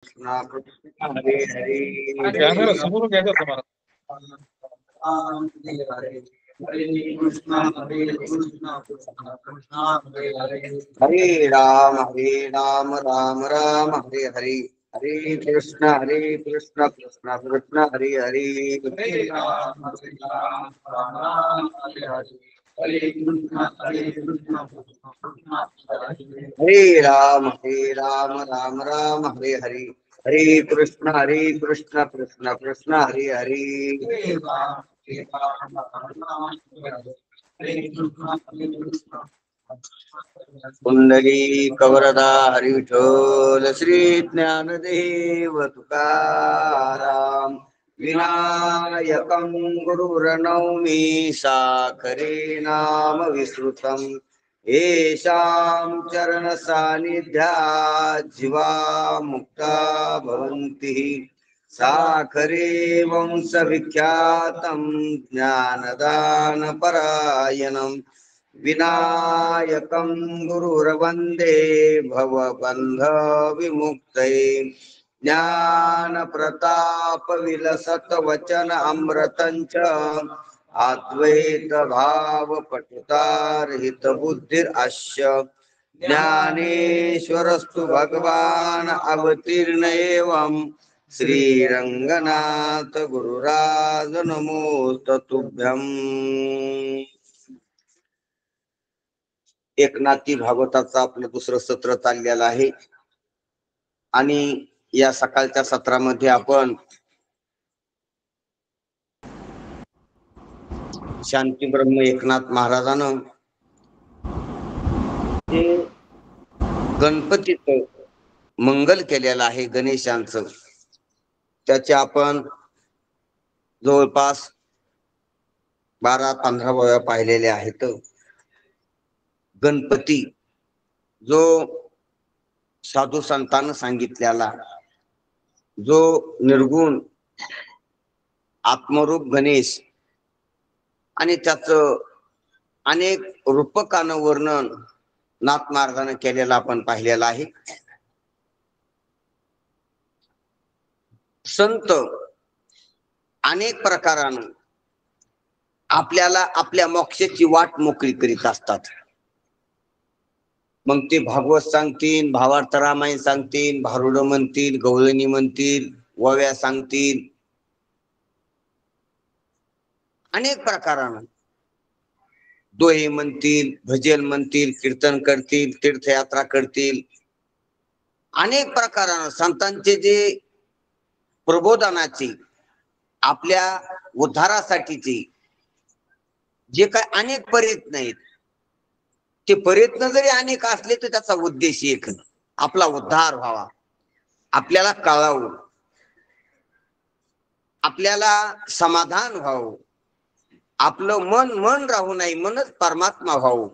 Hare Hare camera समोरून घ्यायचा तुम्हाला. हरे कृष्णा कृष्णा कृष्णा हरे राम राम राम हरे हरे हरे कृष्णा कृष्णा कृष्णा हरे हरे हरे राम राम हरे हरे हरे कृष्णा हरे राम राम राम हरे हरे हरे कृष्णा कृष्णा कृष्णा हरे हरे कुंडली कवरदा हरि विठ्ठल श्री ज्ञानदेव तुकाराम विनायकं गुरुर्नौमि साखरे नाम विश्रुतम् येषां चरण सानिध्यात् जीवा मुक्ता भवन्ति साखरे वंश विख्यातं ज्ञानदान परायणं विनायकं गुरुर्वन्दे भवबन्ध विमुक्तये ज्ञान प्रताप विलसत वचन अमृतंच अद्वैत भाव पटुतार हित बुद्धिर अश्य ज्ञानेश्वरस्तु भगवान अवतीर्ण एवं श्रीरंगनाथ गुरुराज नमोस्तु तुभ्यं। एकनाथी भागवताचं आपलं दुसरं सत्र चाललेलं आहे आणि या सकाळच्या सत्रामध्ये आपण शांती ब्रह्म एकनाथ महाराजानं जे गणपतीचं मंगल केलेलं आहे गणेशांचं, त्याचे आपण जवळपास 12-15 वेळा पाहिलेले आहेत. गणपती जो साधू संतांना सांगितलेला, जो निर्गुण आत्मरूप गणेश आणि त्याचं अनेक रूपकानं वर्णन नाथ महाराजांनी केलेलं आपण पाहिलेलं आहे. संत अनेक प्रकारानं आपल्याला आपल्या मोक्षाची वाट मोकळी करीत असतात. मग ते भागवत सांगतील, भावार्थ रामायण सांगतील, भारुड म्हणतील, गवळणी म्हणतील, वव्या सांगतील, अनेक प्रकारानं दोहे म्हणतील, भजन म्हणतील, कीर्तन करतील, तीर्थयात्रा करतील. अनेक प्रकारानं संतांचे जे प्रबोधनाचे, आपल्या उद्धारासाठीचे जे काय अनेक प्रयत्न आहेत, ते प्रयत्न जरी अनेक असले तर त्याचा उद्देश एक, आपला उद्धार व्हावा, आपल्याला कळावं, आपल्याला समाधान व्हावं, आपलं मन राहू नाही, मनच परमात्मा व्हावं,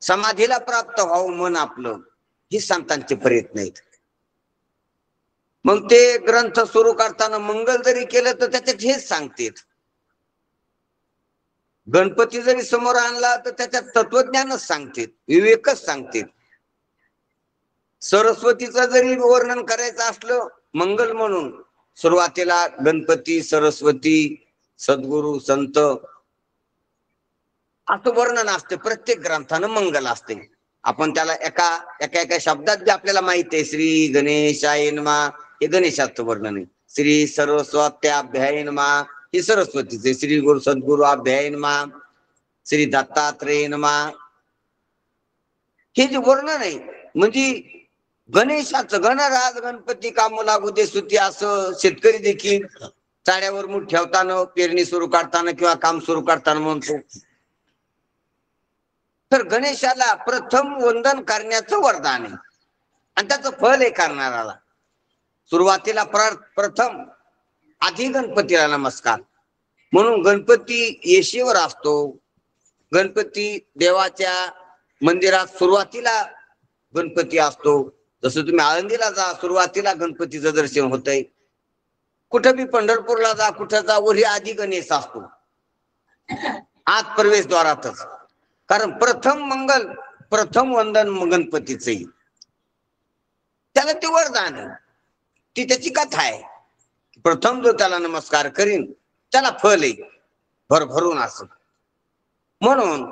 समाधीला प्राप्त व्हावं मन आपलं, हे संतांचे प्रयत्न आहेत. मग ते ग्रंथ सुरू करताना मंगल जरी केलं तर त्याच्यात हेच सांगतात. गणपती जरी समोर आणला तर त्याच्यात तत्वज्ञानच सांगतात, विवेकच सांगतात. सरस्वतीचं जरी वर्णन करायचं असलं मंगल म्हणून, सुरुवातीला गणपती, सरस्वती, सद्गुरु, संत असं वर्णन असते. प्रत्येक ग्रंथानं मंगल असते. आपण त्याला एका शब्दात जे आपल्याला माहिती आहे, श्री गणेशाय नमः हे गणेशाचं वर्णन आहे. श्री सरस्वत्याभ्याय नमः हे सरस्वतीचे, श्री गुरु सद्गुरु अभ्याय नमः, श्री दत्तात्रेय नमः हे जे वर्णन आहे, म्हणजे गणेशाचं गणराज गणपती कामू लागू दे स्तुती, असं शेतकरी देखील चाड्यावर मूठ ठेवताना, पेरणी सुरू करताना किंवा काम सुरू करताना म्हणतो. तर गणेशाला प्रथम वंदन करण्याचं वरदान आहे आणि त्याचं फल आहे करणाराला. सुरुवातीला प्रथम आधी गणपतीला नमस्कार, म्हणून गणपती येशीवर असतो. गणपती देवाच्या मंदिरात सुरुवातीला गणपती असतो. जसं तुम्ही आळंदीला जा, सुरुवातीला गणपतीचं दर्शन होतंय. कुठं बी पंढरपूरला जा, कुठं जा, वरी आधी गणेश असतो आत प्रवेशद्वारातच. कारण प्रथम मंगल, प्रथम वंदन गणपतीचे. त्याला ते वरदान आहे. ती त्याची कथा आहे. प्रथम जो त्याला नमस्कार करीन त्याला फल आहे भरभरून असं. म्हणून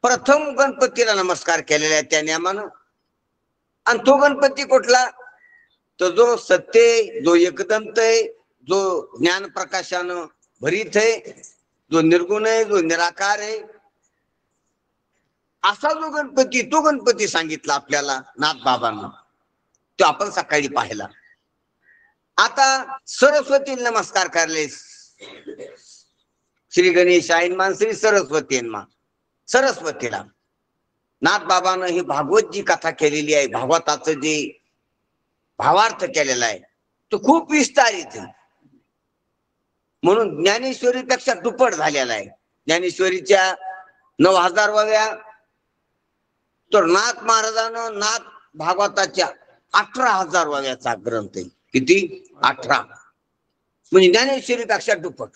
प्रथम गणपतीला नमस्कार केलेला आहे त्या नियमानं. आणि तो गणपती कुठला? तर जो सत्य आहे, जो एकदंत आहे, जो ज्ञान प्रकाशानं भरीत आहे, जो निर्गुण आहे, जो निराकार आहे, असा जो गणपती, तो गणपती सांगितला आपल्याला नाथबाबांना. तो आपण सकाळी पाहिला. आता सरस्वतीला नमस्कार करले. श्री गणेश ऐनमान श्री सरस्वतींना. सरस्वतीला नाथबाबानं ही भागवत जी कथा केलेली आहे, भागवताचं जे भावार्थ केलेला आहे तो खूप विस्तारित आहे. म्हणून ज्ञानेश्वरीपेक्षा दुप्पट झालेला आहे. ज्ञानेश्वरीच्या 9000व्या तर नाथ महाराजानं नाथ भागवताच्या 18000व्याचा ग्रंथ आहे. किती? 18. म्हणजे ज्ञानेश्वरीपेक्षा दुप्पट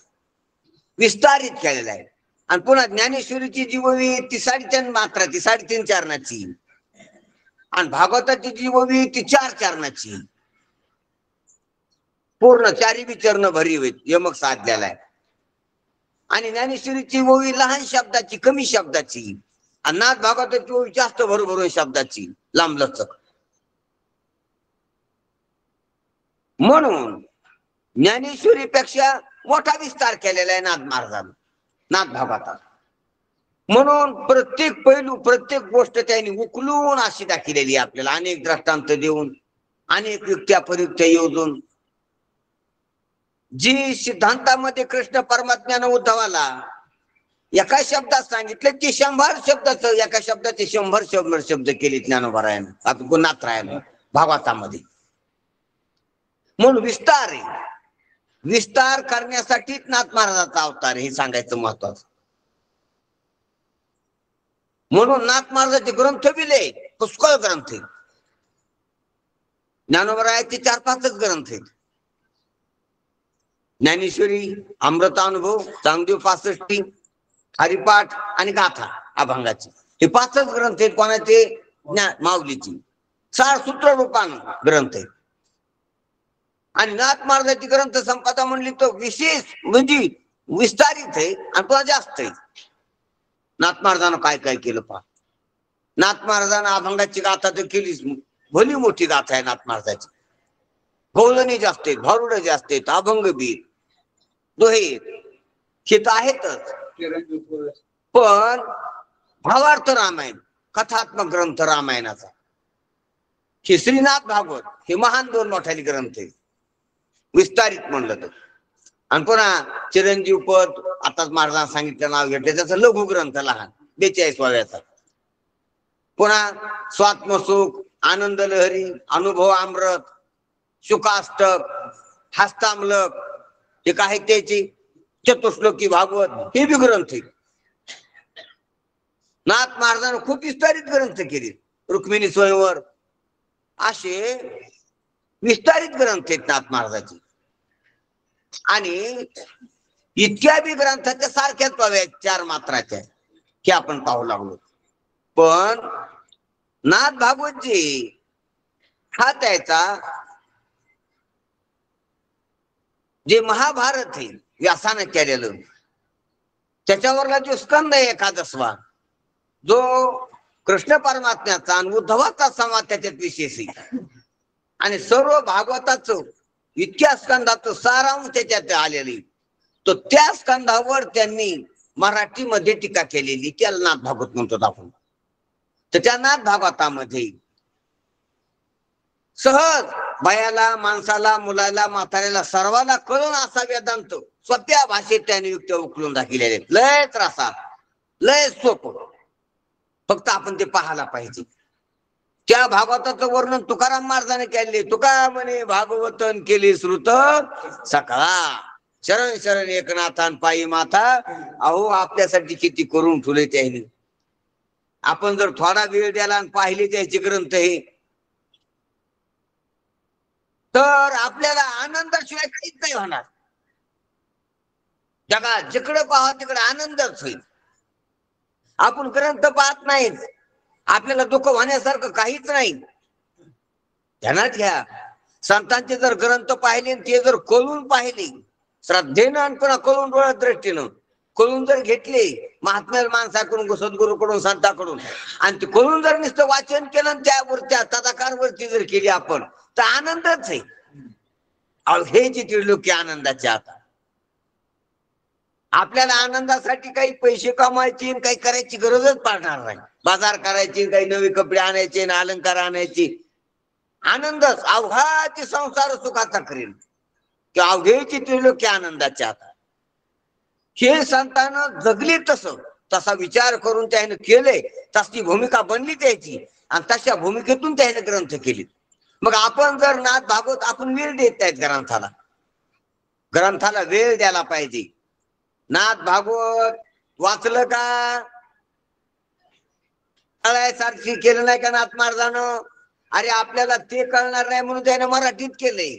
विस्तारित केलेला आहे. आणि पुन्हा ज्ञानेश्वरीची जी ओवी ती 3.5 मात्रा, ती 3.5 चरणाची. आणि भागवताची जी ओवी ती 4 चरणाची. पूर्ण 4 चरण भरी होईल यमक साधलेला आहे. आणि ज्ञानेश्वरीची ओवी लहान शब्दाची, कमी शब्दाची. आणि नाथ भागवताची ओवी जास्त भरभरून शब्दाची, लांबलचक. म्हणून ज्ञानेश्वरीपेक्षा मोठा विस्तार केलेला आहे नाथ महाराजांनी नाथ भागवतात. म्हणून प्रत्येक पैलू, प्रत्येक गोष्ट त्यांनी उकलून अशी दाखवलेली आहे आपल्याला. अनेक दृष्टांत देऊन, अनेक युक्त्या परियुक्त्या योजून. जी सिद्धांतामध्ये कृष्ण परमात्म्यानं उद्धवाला एका शब्दात सांगितलं की 100 शब्दाचं, एका शब्दाचे 100 शब्द केले ज्ञानोबारायानं, आता गुणात्रायानं भागवतामध्ये. म्हणून विस्तार आहे. विस्तार करण्यासाठीच नाथ महाराजाचा अवतार हे सांगायचं महत्वाचं. म्हणून नाथ महाराजाचे ग्रंथ बिले पुष्कळ ग्रंथ आहेत. ज्ञानोबारायाचे 4-5 ग्रंथ आहेत. ज्ञानेश्वरी, अमृतानुभव, चांगदेव 65, हरिपाठ आणि गाथा अभंगाची, हे 5च ग्रंथ आहेत. कोणाचे? माऊलीची. 4 सूत्र रूपानं ग्रंथ आहेत. आणि नाथ महाराजाची ग्रंथ संपदा म्हणली तर विशेष म्हणजे विस्तारित आहे आणि पुन्हा जास्त आहे. नाथ महाराजानं काय काय केलं पहा. नाथ महाराजांना अभंगाची गाथा तर केलीच, भली मोठी गाथा आहे नाथ महाराजाची. गवळणी जास्त आहेत, भारुड जास्त आहेत, अभंग बी दोहे हे तर आहेतच. पण भावार्थ रामायण, कथात्मक ग्रंथ रामायणाचा, हे श्रीनाथ भागवत हे महान 2 मोठाले ग्रंथ आहे विस्तारित म्हणलं तर. आणि पुन्हा चिरंजीव पद, आताच महाराजांना सांगितलं नाव घेतलं त्याचा लघु ग्रंथ लहान 42व्याचा. पुन्हा स्वात्मसुख, आनंद लहरी, अनुभव अमृत, सुखाष्टक, हस्तामलक, हे काय त्याची चतुश्लोकी भागवत, हे बी ग्रंथ आहे. नाथ महाराजांना खूप विस्तारित ग्रंथ केले. रुक्मिणी स्वयंवर असे विस्तारित ग्रंथ आहेत नाथ महाराजाचे. आणि इतक्या बी ग्रंथाच्या सारख्याच पाव्यात 4 मात्राच्या की आपण पाहू लागलो. पण नाथ भागवतजी हा त्याचा जे महाभारत आहे व्यासानं केलेलं, त्याच्यावरला जो स्कंद आहे 11वा, जो कृष्ण परमात्म्याचा आणि उद्धवाचा संवाद त्याच्यात विशेष आहे. आणि सर्व भागवताचं इतक्या स्कंदाचं सारांश त्याच्यात आलेली, तर त्या स्कंदावर त्यांनी मराठीमध्ये टीका केलेली, त्याला नाथ भागवत म्हणतो आपण. तर त्या नाथ भागवतामध्ये सहज बायाला, माणसाला, मुलाला, म्हाताऱ्याला सर्वांना कळून असा वेदांत सोप्या भाषेत त्याने युक्त्या उकलून दाखवलेले. लय त्रासात, लय सोपं, फक्त आपण ते पाहायला पाहिजे. त्या भागवताचं वर्णन तुकाराम महाराजांनी केले. तुका म्हणे भागवतन केले श्रुत सकळा, शरण शरण एकनाथान पायी माथा. अहो आपल्यासाठी किती करून ठेवले त्याने. आपण जर थोडा वेळ द्याला आणि पाहिले त्याचे ग्रंथ हे, तर आपल्याला आनंदाशिवाय काहीच नाही होणार. जगात जिकडे पाहा तिकडे आनंदच होईल. आपण ग्रंथ पाहत नाहीत, आपल्याला दुःख होण्यासारखं काहीच नाही. ध्यानात घ्या, संतांचे जर ग्रंथ पाहिले ते जर कळून पाहिले, श्रद्धेनं आणि पुन्हा कळून डोळ्यात दृष्टीनं कळून जर घेतले, महात्म्या माणसाकडून सद्गुरूकडून संतांकडून, आणि ते कळून जर नुसतं वाचन केलं त्यावरती तदाकारवरती जर केली आपण, तर आनंदच आहे. हे जे त्रिलोकी आनंदाचे आता आपल्याला आनंदासाठी काही पैसे कमायची काही करायची गरजच पडणार नाही. बाजार करायची, काही नवे कपडे आणायचे, अलंकार आणायची, आनंदच अवघाची संसार सुखाचा करेल की अवघेची त्रिलोकी आनंदाचे आता. हे संतानं जगली तसा विचार करून त्याने केले, तशी भूमिका बनली त्याची, आणि तशा भूमिकेतून त्याने ग्रंथ केले. मग आपण जर नाथ भागवत आपण वेळ देत नाहीत ग्रंथाला वेळ द्यायला पाहिजे. नाथ भागवत वाचलं का, कळायसारखी केलं नाही का नाथ महाराजानं? अरे आपल्याला ते कळणार नाही म्हणून त्याने मराठीत केलंय,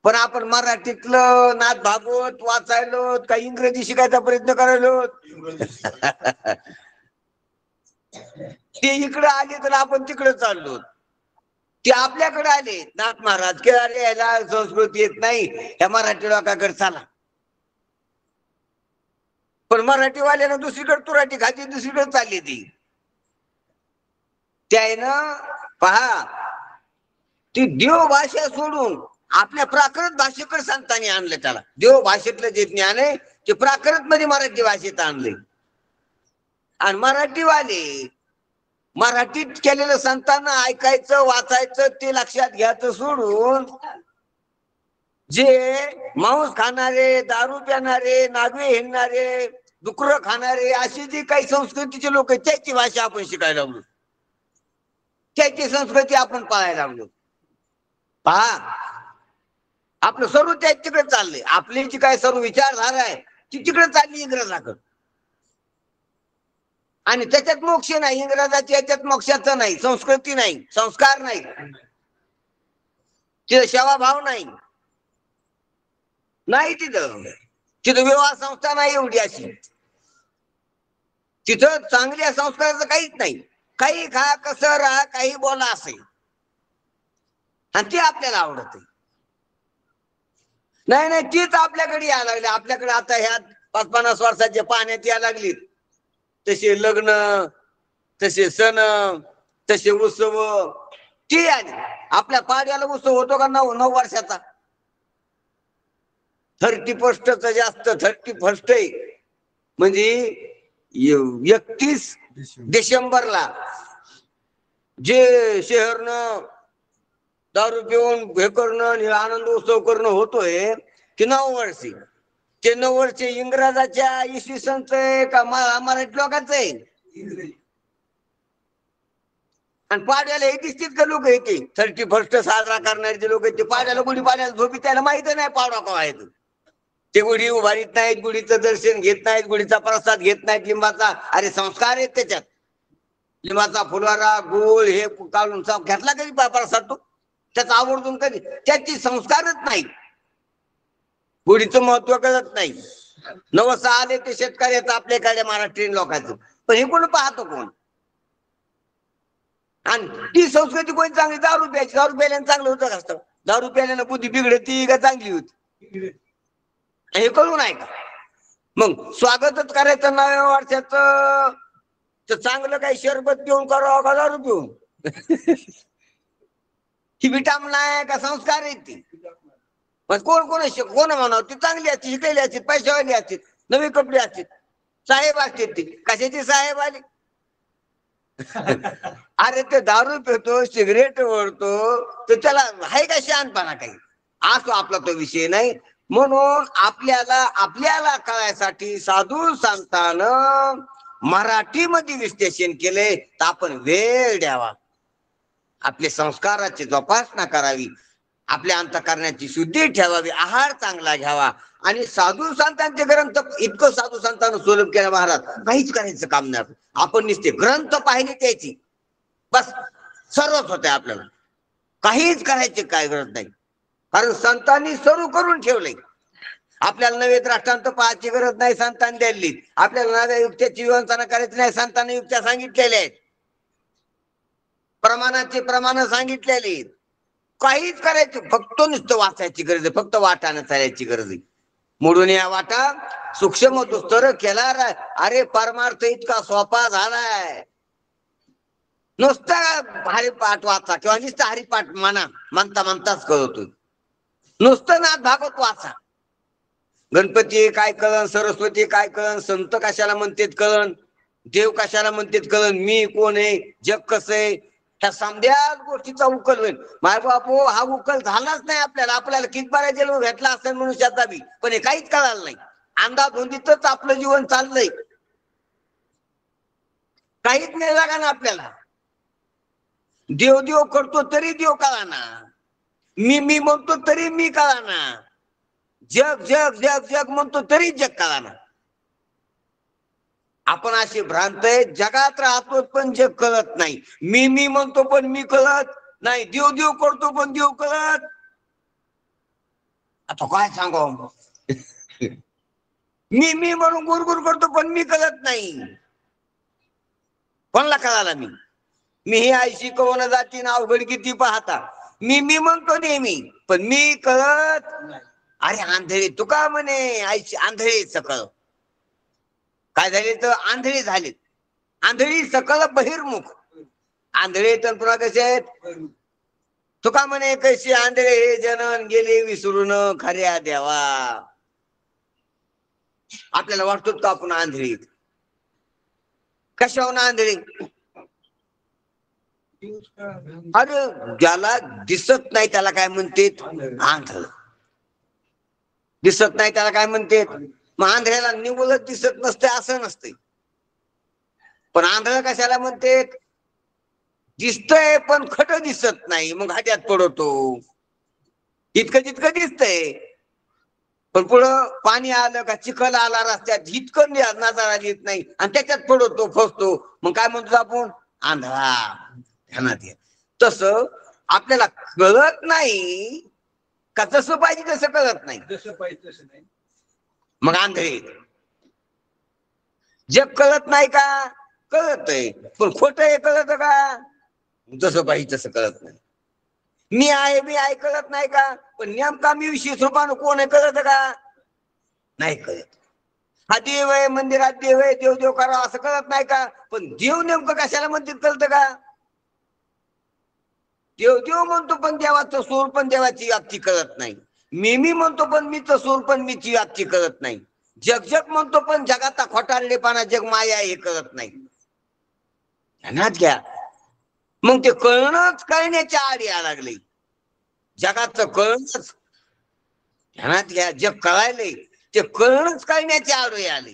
पण आपण मराठीतलं नाथ भागवत वाचायलो का इंग्रजी शिकायचा प्रयत्न करायलो. ते इकडे आले तर आपण तिकडे चाललो, ते आपल्याकडे आले. नाथ महाराज की अरे याला संस्कृत येत नाही, या मराठी लोकांकडे चला. पण मराठीवाल्यानं दुसरीकडे तुराटी खाती, दुसरीकडे चालली ती. त्यानं पहा, ती देव भाषा सोडून आपल्या प्राकृत भाषेकडे संतांनी आणलं. त्याला देव भाषेतलं जे ज्ञान आहे ते प्राकृत मध्ये मराठी भाषेत आणले. आणि मराठीवाले मराठीत केलेलं संतांना ऐकायचं वाचायचं ते लक्षात घ्यायचं सोडून, जे मांस खाणारे, दारू पिणारे, नागवे हिंडणारे, डुकर खाणारे, अशी जी काही संस्कृतीचे लोक आहेत त्याची भाषा आपण शिकायला लागलो, त्याची संस्कृती आपण पाळायला लागलो. पहा, आपलं सर्व त्या तिकडे चाललंय. आपली जी काय सर्व विचारधारा आहे ती तिकडे चालली इंग्रजाकडे, आणि त्याच्यात मोक्ष नाही. इंग्रजाच्या याच्यात मोक्षाचं नाही, संस्कृती नाही, संस्कार नाही, तिथं सेवाभाव नाही, तिथं विवाह संस्था नाही एवढी अशी, तिथं चांगल्या संस्काराचं काहीच नाही. काही खा, कसं राहा, काही बोला असे, आणि ते आपल्याला आवडत नाही. तीच आपल्याकडे यायला लागली. आपल्याकडे आता ह्या 50-50 वर्षाच्या पाण्यात यायला लागलीत. तसे लग्न, तसे सण, तसे उत्सव ती आली. आपल्या पाड्याला उत्सव होतो का 9 वर्षाचा? 31st जास्त, 31st आहे म्हणजे 31 डिसेंबरला जे शहरनं दारू पिऊन हे करणं, आनंद उत्सव करणं होतोय की 9 वर्षी. ते 9 वर्ष इंग्रजाच्या इसवी सनच आहे का मराठी लोकांचं आहे? आणि पाड्याला हे दिसतील का लोक येते 31st साजरा करणारे जे लोक आहेत ते पाड्याला गुढी पाड्याला झोपी, त्याला माहित नाही पाडवा का आहे. ते गुढी उभारीत नाहीत, गुढीचं दर्शन घेत नाहीत, गुढीचा प्रसाद घेत नाहीत, लिंबाचा. अरे संस्कार आहेत त्याच्यात. लिंबाचा फुलवारा, गुळ हे काढून घेतला कधी प्रसाद तो? त्याचा आवर्जून कधी? त्याची संस्कारच नाही, गुढीचं महत्व कळत नाही. नवस आले ते शेतकऱ्याचं आपल्याकडे महाराष्ट्रीयन लोकांचं, पण हे कोण पाहतो कोण? आणि ती संस्कृती कोणी चांगली? दारू प्यायची. दारू प्यायल्यानं चांगलं होतं का? दारू प्यायल्यानं बुद्धी बिघडती का चांगली होती? हे कळून आहे का? मग स्वागतच करायचं 9व्या वर्षाचं, तर चांगलं काही शरबत पिऊन करावं का दारू पिऊन? ही विटामिन आहे का संस्कार आहे ती? पण कोण म्हणावं ती चांगली असते, शिकलेली असते, पैशावाली असते, नवे कपडे असते, साहेब असते. ती कशाची साहेब आली? अरे ते दारू पितो, सिगरेट ओढतो, तर त्याला आहे का शहाणपणा काही? असो आपला तो विषय नाही. म्हणून आपल्याला कळायसाठी साधू संतानं मराठीमध्ये विश्लेषण केले, तर आपण वेळ द्यावा, आपले संस्काराची जोपासना करावी, आपल्या अंतःकरणाची शुद्धी ठेवावी, आहार चांगला घ्यावा. आणि साधू संतांचे ग्रंथ इतकं साधू संतांना सुलभ केलं महाराज, काहीच करायचं काम नाही. आपण नुसते ग्रंथ पाहिले त्याची बस सर्वच होते. आपल्याला काहीच करायचे काय गरज नाही, कारण संतांनी सर्व करून ठेवले. आपल्याला नवे दृष्टांत पाहायची गरज नाही, संतांनी द्यायली. आपल्याला नव्या युक्त्याची विवंचना करायची नाही, संतांनी युक्त्या सांगितलेल्या आहेत. प्रमाणाचे प्रमाण सांगितलेली. काहीच करायचं, फक्त नुसतं वाचायची गरज आहे, फक्त वाटानं चालायची गरज आहे. मोडून या वाटा सूक्ष्म दुस्तर केला. अरे परमार्थ इतका सोपा झालाय. नुसता हरिपाठ वाचा किंवा नुसतं हरिपाठ म्हणता म्हणताच कळतोय. नुसतं नाथ भागवत वाचा. गणपती काय कळण, सरस्वती काय कळण, संत कशाला म्हणतात कळण, देव कशाला म्हणतात कळण, मी कोण आहे, जग कसं आहे, ह्या समध्याच गोष्टीचा उकल होईल. माय बापू हा उकल झालाच नाही आपल्याला. आपल्याला कितबाराचे लोक घेतला असेल मनुष्याचा बी, पण हे काहीच कळालं नाही. अंधाधुंदीतच आपलं जीवन चाललंय. काहीच नाही लागा ना आपल्याला. देव देव करतो तरी देव कळाना, मी म्हणतो तरी मी कळाना, जग जग जग जग म्हणतो तरी जग कळाना. आपण अशी भ्रांत आहे, जगात राहतो पण जग कळत नाही. मी म्हणतो पण मी कळत नाही, देव देव करतो पण देव कळत. आता काय सांगावं. मी म्हणून गुरगुर करतो पण मी कळत नाही. कोणला कळाला मी ही आई शिकवणं जाती ना अवघड किती पाहता. मी म्हणतो नेहमी पण मी कळत नाही. अरे आंधळे तुका म्हणे आईची आंधळे सकळ. काय झाले तर आंधळे झालेत. आंधळी सकळ बहिर्मुख. आंधळे तर पुन्हा कसे आहेत. तुका म्हणे कशी आंधळे हे जनन गेले विसरून खऱ्या देवा. आपल्याला वाटतो का आपण आंधळी. कशावर आंधळी. अरे ज्याला दिसत नाही त्याला काय म्हणते आंधळ. दिसत नाही त्याला काय म्हणते. मग आंधळ्याला निवडत दिसत नसते असं नसते. पण आंधळ कशाला म्हणते. दिसतंय पण खट दिसत नाही मग हाट्यात पडतो. इतकं जितकं दिसतंय पण पुढं पाणी आलं का चिखल आला रस्त्यात इतकं नजारा येत नाही आणि त्याच्यात पडतो फसतो. मग काय म्हणतो आपण आंधळा. ध्यानात घ्या. तसं आपल्याला कळत नाही का जसं पाहिजे तसं कळत नाही. जसं पाहिजे तसं नाही. मग आंधळे. जग कळत नाही का कळत आहे पण खोट आहे कळत का जसं पाहिजे तसं कळत नाही. मी आहे कळत नाही का पण नेमका मी 20 रुपयानं कोण आहे कळत का नाही कळत. हा देव आहे मंदिरात देव आहे देव देव करा असं कळत नाही का पण देव नेमकं कशाला म्हणते कळतं का. देव देव म्हणतो पण देवाचं सूर पण देवाची व्याप्ती कळत नाही. मी म्हणतो पण मीच सूर पण मीची व्याप्ती कळत नाही. जग जग म्हणतो पण जगाचा खोटारडेपणा जग माया हे कळत नाही. ध्यानात घ्या. मग ते कळणंच कळण्याच्या आड यायला लागले. जगाचं कळणंच ध्यानात घ्या. जग कळायले ते कळणंच कळण्याच्या आडवे आले.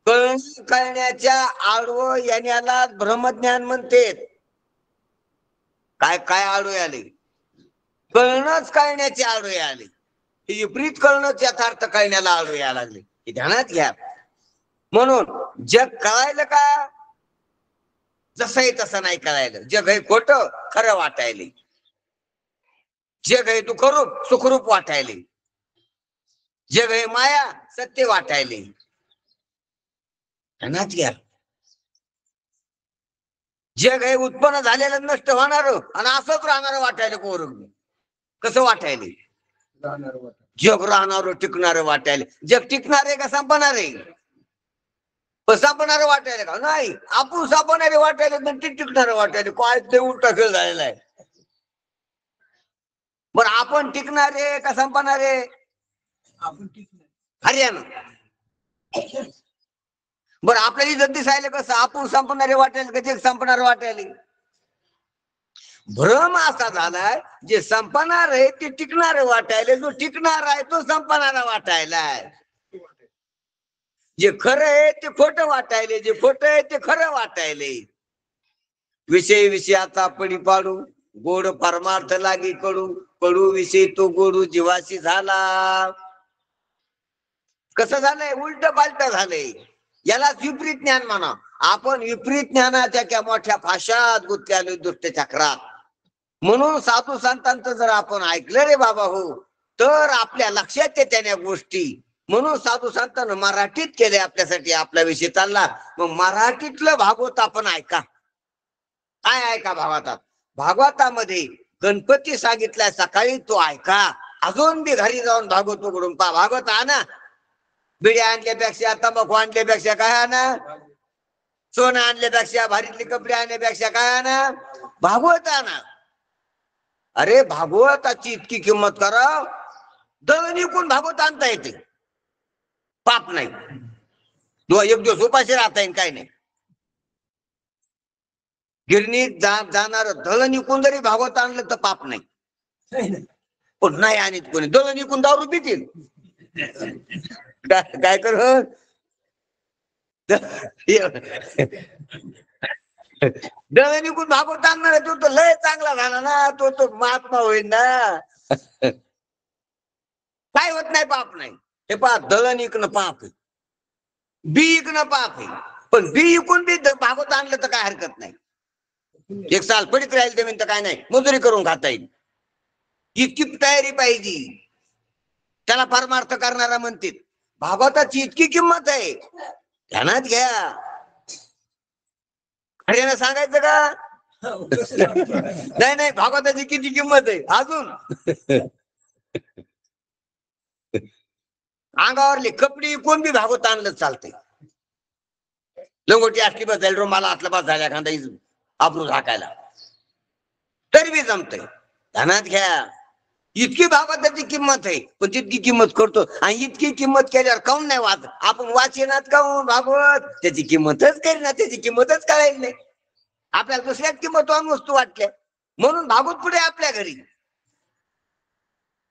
कळण कळण्याच्या आडवं याला ब्रह्मज्ञान म्हणते. काय काय आडवे आले. कळणंच कळण्याचे आडवे आले. हे विपरीत कळणंच यथार्थ कळण्याला आडवे यायला लागले. हे ध्यानात घ्या. म्हणून जग कळायलं का जसंही तसं नाही कळायलं. जग हे खोट खरं वाटायले. जग हे दुःखरूप सुखरूप वाटायले. जग हे माया सत्य वाटायले. ध्यानात घ्या. जग हे उत्पन्न झालेलं नष्ट होणार आणि असंच राहणार वाटायला कोरग. कसं वाटायले जग राहणार टिकणार वाटायले. जग टिकणार आहे का संपणार आहे. संपणार वाटायला का नाही. आपण संपणारे वाटायला तर ते टिकणार वाटायला. काय ते उलटा खेळ झालेला आहे. बरं आपण टिकणारे का संपणारे. आपण टिकणार. हरियाणा. बरं आपल्याला इज्जत दिसायला कसं आपण संपणारे वाटायला का जग संपणार वाटायला. भ्रम असा झालाय जे संपणार आहे ते टिकणार वाटायला. जो टिकणार आहे तो संपणारा वाटायलाय. जे खरं आहे ते खोटं वाटायले. जे खोटं आहे ते खरं वाटायले. विषय विषयाचा पडी पाडू गोड परमार्थ लागी कडू. कडू विषय तो गोडू जीवाशी झाला. कसं झालंय उलट पालट झालंय. याला विपरीत ज्ञान म्हणा. आपण विपरीत ज्ञानाच्या त्या मोठ्या फाशात गुंतलेलो दुष्ट चक्रात. म्हणून साधू संतांचं जर आपण ऐकलं रे बाबा हो तर आपल्या लक्षात येत्या त्या गोष्टी. म्हणून साधू संतांना मराठीत केले आपल्यासाठी. आपला विषय चालला मग मराठीतलं भागवत आपण ऐका. काय ऐका भागवतात? भागवतामध्ये गणपती सांगितलाय सकाळी, तो ऐका. अजून बी घरी जाऊन भागवत उघडून पा. भागवत आणा. बिड्या आणल्यापेक्षा, तंबाखू आणल्यापेक्षा काय आणा? सोनं आणल्यापेक्षा, भारीतले कपडे आणण्यापेक्षा काय आणा? भागवत आणा. अरे भागवताची इतकी किंमत करा, दळण विकून भागवत आणता येते, पाप नाही. एक दिवस उपाशी राहता येईल, काय नाही. गिरणीत जाणार दळण विकून जरी भागवत आणलं तर पाप नाही. पण नाही आणि कोणी दळण विकून दारू पितील, काय करू? दळण विकून भागवत आणणार तो तर लय चांगला झाला ना, तो महात्मा होईल ना. काय होत नाही, पाप नाही. हे पहा, दळण विकणं पाप आहे, बी विकणं पाप आहे. पण बी विकून बी भागवत आणलं तर काय हरकत नाही. एक साल पडीत राहील जमीन तर काय नाही, मजुरी करून खाता येईल. इतकी तयारी पाहिजे. त्याला परमार्थ करणारा म्हणतात. भागवताची इतकी किंमत आहे, ध्यानात घ्या. हरियाणा सांगायचं का? नाही, भागवताची किती किंमत आहे अजून. अंगावरले कपडे कोण बी भागवत आणलं चालतंय. लंगोटी असली बस झाली, रुमाला हातला बस झाल्या, एखादा आबरू झाकायला, तरी बी जमतंय. ध्यानात घ्या. इतकी भागवताची किंमत आहे, पण तितकी किंमत करतो. आणि इतकी किंमत केल्यावर काऊन नाही वाच? आपण वाचेनात काऊन भागवत? त्याची किंमतच करीना, त्याची किंमतच कळायला नाही. आपल्याला दुसऱ्याच किंमतवान वस्तू वाटल्या म्हणून भागवत पुढे आपल्या घरी.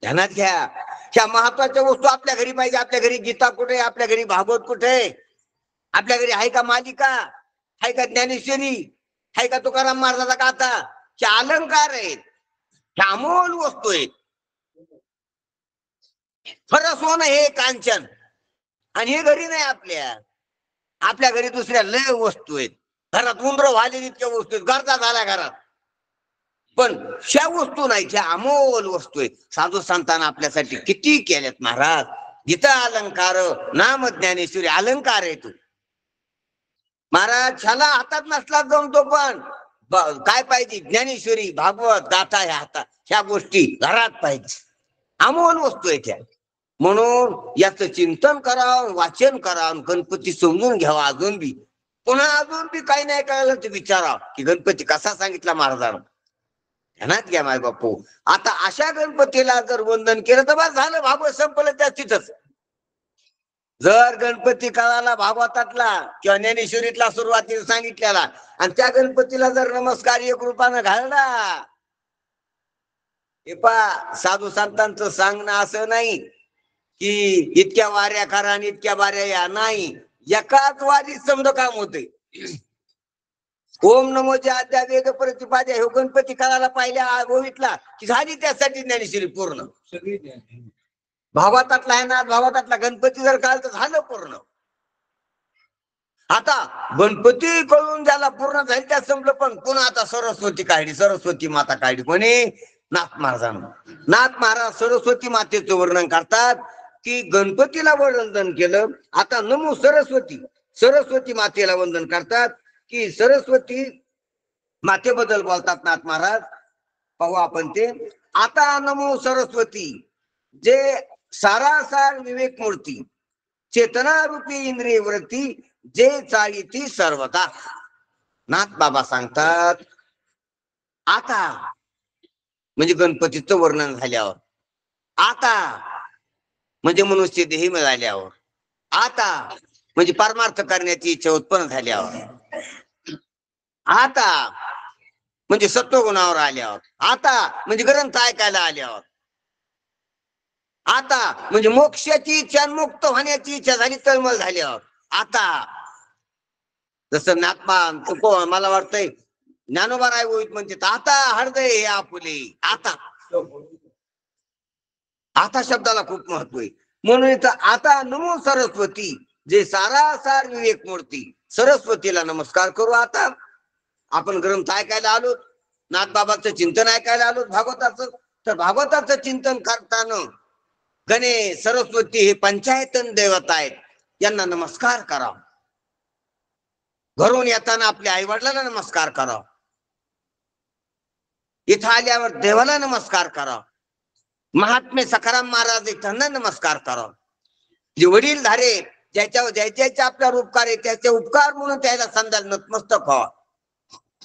ध्यानात घ्या. ह्या महत्वाच्या वस्तू आपल्या घरी पाहिजे. आपल्या घरी गीता कुठे? आपल्या घरी भागवत कुठे? आपल्या घरी आहे का मालिका? आहे का ज्ञानेश्वरी? आहे का तुकाराम महाराजाचा गाथा? हे अलंकार आहेत, हे अमोल वस्तू आहेत. खरं सोनं हे कांचन, आणि हे घरी नाही आपल्या. आपल्या घरी दुसऱ्या लय वस्तू आहेत. घरात उंदर व्हाले इतक्या वस्तू आहेत, गरजा झाल्या घरात. पण ह्या वस्तू नाही, ह्या अमोल वस्तू आहेत. साधू संतांना आपल्यासाठी किती केल्यात महाराज. गीता अलंकार, नाम ज्ञानेश्वरी अलंकार आहे. तू महाराज ह्याला हातात नसला जमतो, पण काय पाहिजे? ज्ञानेश्वरी, भागवत, गाथा ह्या हातात, ह्या गोष्टी घरात पाहिजे. अमोल वस्तू आहेत ह्या. म्हणून याचं चिंतन करावं, वाचन करावं, गणपती समजून घ्यावा. अजून बी पुन्हा अजून बी काही नाही कळलं तर विचारावं की गणपती कसा सांगितला महाराजांना. ध्यानात घ्या माय बापू. आता अशा गणपतीला जर वंदन केलं तर बस झालं, भागवत संपलं त्या तिथंच. जर गणपती कळाला भागवतातला किंवा ज्ञानेश्वरीतला सुरुवातीला सांगितलेला, आणि त्या गणपतीला जर नमस्कार एक रूपानं घालला, हे पा साधू संतांचं सांगणं असं नाही की इतक्या वाऱ्या करा आणि इतक्या वाऱ्या या, नाही. एकाच वारीत समजा काम होते. ओम नमो ज्या वेद प्रतिपाद्या हे गणपती काळाला पाहिल्या ओवीतला की झाली त्यासाठी ज्ञानेश्वरी पूर्ण. भागवतातला आहे ना, भागवतातला गणपती जर काळ तर झालं पूर्ण. आता गणपती कळून ज्याला पूर्ण झाली त्या संपलं. पण पुन्हा आता सरस्वती काढली, सरस्वती माता काढली. कोणी? नाथ महाराजांना. नाथ महाराज सरस्वती मातेचं वर्णन करतात की गणपतीला वंदन केलं, आता नमो सरस्वती, सरस्वती मातेला वंदन करतात की सरस्वती मातेबद्दल बोलतात नाथ महाराज. पाहू आपण ते. आता नमो सरस्वती, जे सारासार विवेक मूर्ती, चेतना रूपी इंद्रिय वृत्ती, जे चाळीती सर्वता. नाथ बाबा सांगतात आता म्हणजे गणपतीचं वर्णन झाल्यावर, आता म्हणजे मनुष्य देही मिळाल्यावर, आता म्हणजे परमार्थ करण्याची इच्छा उत्पन्न झाल्यावर, आता म्हणजे सत्वगुणावर आल्यावर, आता म्हणजे ग्रंथ ऐकायला आल्यावर, आता म्हणजे मोक्षाची इच्छा, मुक्त होण्याची इच्छा झाली, तळमळ झाल्यावर, आता जसं नाथमा मला वाटतंय ज्ञानोबा राय होईत म्हणते, आता हृदय हे आपुले. आता आता शब्दाला खूप महत्व आहे. म्हणून इथं आता नमो सरस्वती, जे सारासार विवेक मूर्ती, सरस्वतीला नमस्कार करू. आता आपण ग्रंथ ऐकायला आलो, नाथबाबाचं चिंतन ऐकायला आलो भागवताचं, तर भागवताचं चिंतन करताना गणेश सरस्वती हे पंचायतन देवता आहेत, यांना नमस्कार करावा. घरून येताना आपल्या आई वडिलांना नमस्कार करावा. इथं आल्यावर देवाला नमस्कार करा. महात्मे सखाराम महाराज त्यांना नमस्कार करा. जे वडील धारे ज्याच्या आपल्यावर उपकार आहे त्याचे उपकार म्हणून त्याला समजा नतमस्तक व्हावा.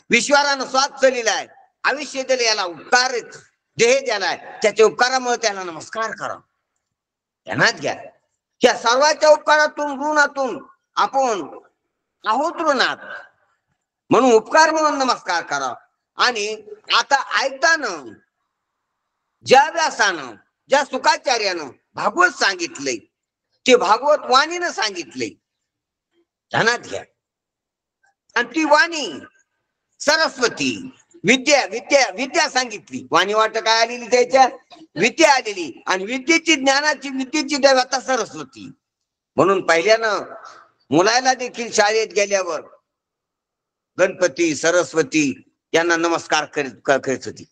विश्वारानं स्वाद चलिलाय, आयुष्य दिले याला उपकार देह द्यालाय, त्याच्या उपकारामुळे त्याला नमस्कार करा. त्यांनाच घ्या. या सर्वांच्या उपकारातून ऋणातून आपण आहोत ऋणात, म्हणून उपकार म्हणून नमस्कार करा. आणि आता ऐकताना ज्या व्यासानं ज्या शुकाचार्यानं भागवत सांगितलंय ते भागवत वाणीनं सांगितलंय, ध्यानात घ्या. आणि ती वाणी सरस्वती विद्या विद्या विद्या सांगितली. वाणी वाट काय आलेली त्याच्या विद्या आलेली, आणि विद्येची ज्ञानाची विद्येची देवता सरस्वती. म्हणून पहिल्यानं मुलाला देखील शाळेत गेल्यावर गणपती सरस्वती यांना नमस्कार करीत होती.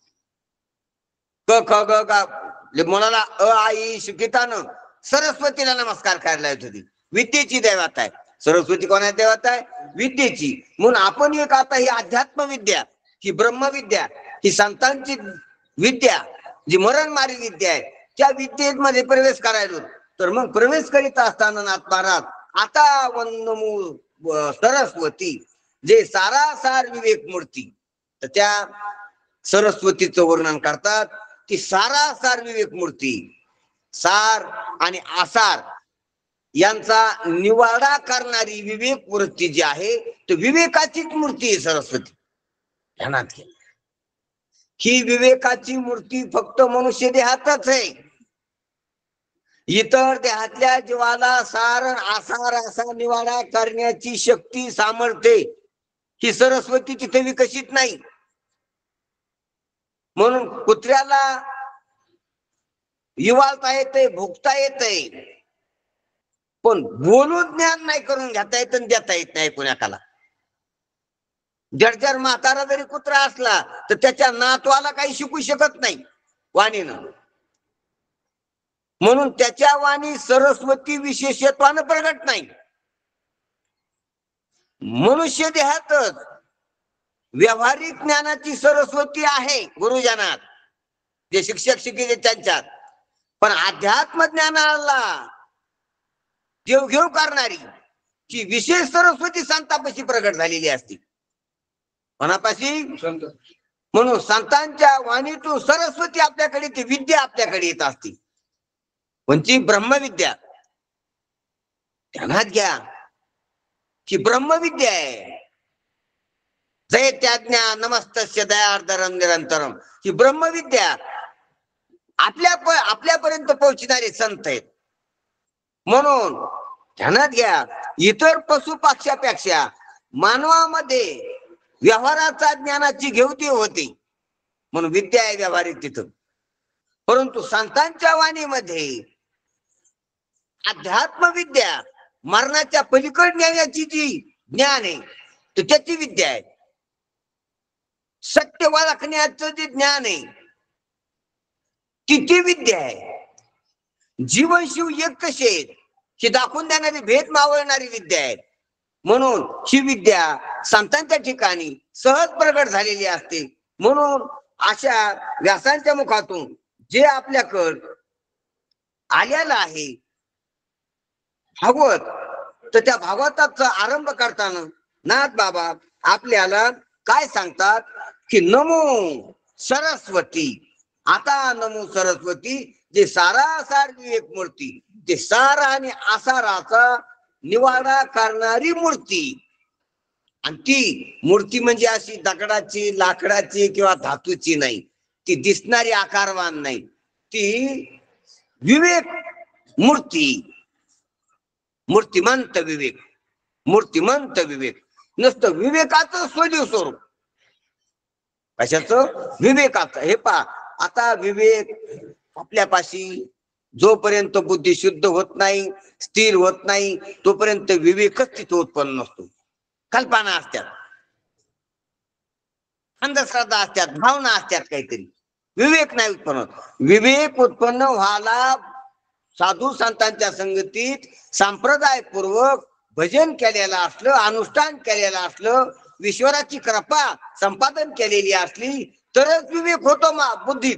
क ख ग ग मुलाला अ आई शिकितानं सरस्वतीला नमस्कार करायला येत होती. विद्येची देवता आहे सरस्वती. कोणाची देवता आहे? विद्येची. म्हणून आपण एक आता ही अध्यात्म विद्या, ही ब्रह्मविद्या, ही संतांची विद्या, जी मरणमारी विद्या आहे, त्या विद्येमध्ये प्रवेश करायला. तर मग प्रवेश करीत असताना नाथ महाराज आता वंदमू सरस्वती जे सारासार विवेक मूर्ती, तर त्या सरस्वतीचं वर्णन करतात की सारासार विवेक मूर्ती, सार आणि आसार यांचा निवाडा करणारी विवेक वृत्ती जी आहे तो विवेकाचीच मूर्ती आहे सरस्वती. ध्यानात घ्या. ही विवेकाची मूर्ती फक्त मनुष्य देहातच आहे. इतर देहातल्या जीवाला सार आसार असा निवाडा करण्याची शक्ती सामर्थ्य ही सरस्वती तिथे विकसित नाही. म्हणून कुत्र्याला इवाळता येते, भुकता येते, पण बोलून ज्ञान नाही करून घेता येत आणि देता येत नाही कुणाकाला. जर म्हातारा जरी कुत्रा असला तर त्याच्या नातवाला काही शिकू शकत नाही वाणीनं. म्हणून त्याच्या वाणी सरस्वती विशेषत्वानं प्रगट नाही. मनुष्य देहातच व्यावहारिक ज्ञानाची सरस्वती आहे गुरुजनात, जे शिक्षक शिकले त्यांच्यात. पण अध्यात्म ज्ञानाला देवघेव करणारी जी विशेष सरस्वती संतापाशी प्रगट झालेली असते. कोणापाशी? म्हणून संतांच्या वाणीतून सरस्वती आपल्याकडे, ती विद्या आपल्याकडे येत असते. कोणती? ब्रह्मविद्या. ध्यानात घ्या की ब्रह्मविद्या आहे. जय त्याज्ञा नमस्तस्य दयार्दरम निरंतरम. ही ब्रह्मविद्या आपल्यापर्यंत पोहोचणारे संत आहेत. म्हणून ध्यानात घ्या, इतर पशु पक्ष्यापेक्षा मानवामध्ये व्यवहाराचा ज्ञानाची घेवदेव होती, म्हणून विद्या आहे व्यावहारिक तिथं. परंतु संतांच्या वाणीमध्ये अध्यात्म विद्या, मरणाच्या पलीकडे नेण्याची जी ज्ञान आहे तर त्याची विद्या आहे. सत्य ओळखण्याचं जे ज्ञान आहे ती विद्या आहे. जीवन शिव एक कसे आहेत हे दाखवून देणारी, भेद मावळणारी विद्या आहे. म्हणून ही विद्या संतांच्या ठिकाणी सहज प्रगट झालेली असते. म्हणून अशा व्यासांच्या मुखातून जे आपल्याकडं आलेलं आहे भागवत, तर त्या भागवताचा आरंभ करताना नाथ बाबा आपल्याला काय सांगतात की नमो सरस्वती. आता नमो सरस्वती जे सारासार विवेक मूर्ती, ते सार आणि आसाराचा निवाडा करणारी मूर्ती. आणि ती मूर्ती म्हणजे अशी दगडाची, लाकडाची किंवा धातूची नाही, ती दिसणारी आकारवान नाही, ती विवेक मूर्ती, मूर्तिमंत विवेक, मूर्तिमंत विवेक. नुसतं विवेकाचं स्वदेव स्वरूप. कशाचं? विवेकाचं. हे पहा, आता विवेक आपल्यापाशी जोपर्यंत बुद्धी शुद्ध होत नाही, स्थिर होत नाही, तोपर्यंत विवेकच तिथे उत्पन्न नसतो. कल्पना असतात, अंधश्रद्धा असतात, भावना असतात, काहीतरी विवेक नाही उत्पन्न होत. विवेक उत्पन्न व्हायला साधू संतांच्या संगतीत संप्रदायपूर्वक भजन केलेलं असलं, अनुष्ठान केलेलं असलं, ईश्वराची कृपा संपादन केलेली असली तरच विवेक होतो बुद्धीत,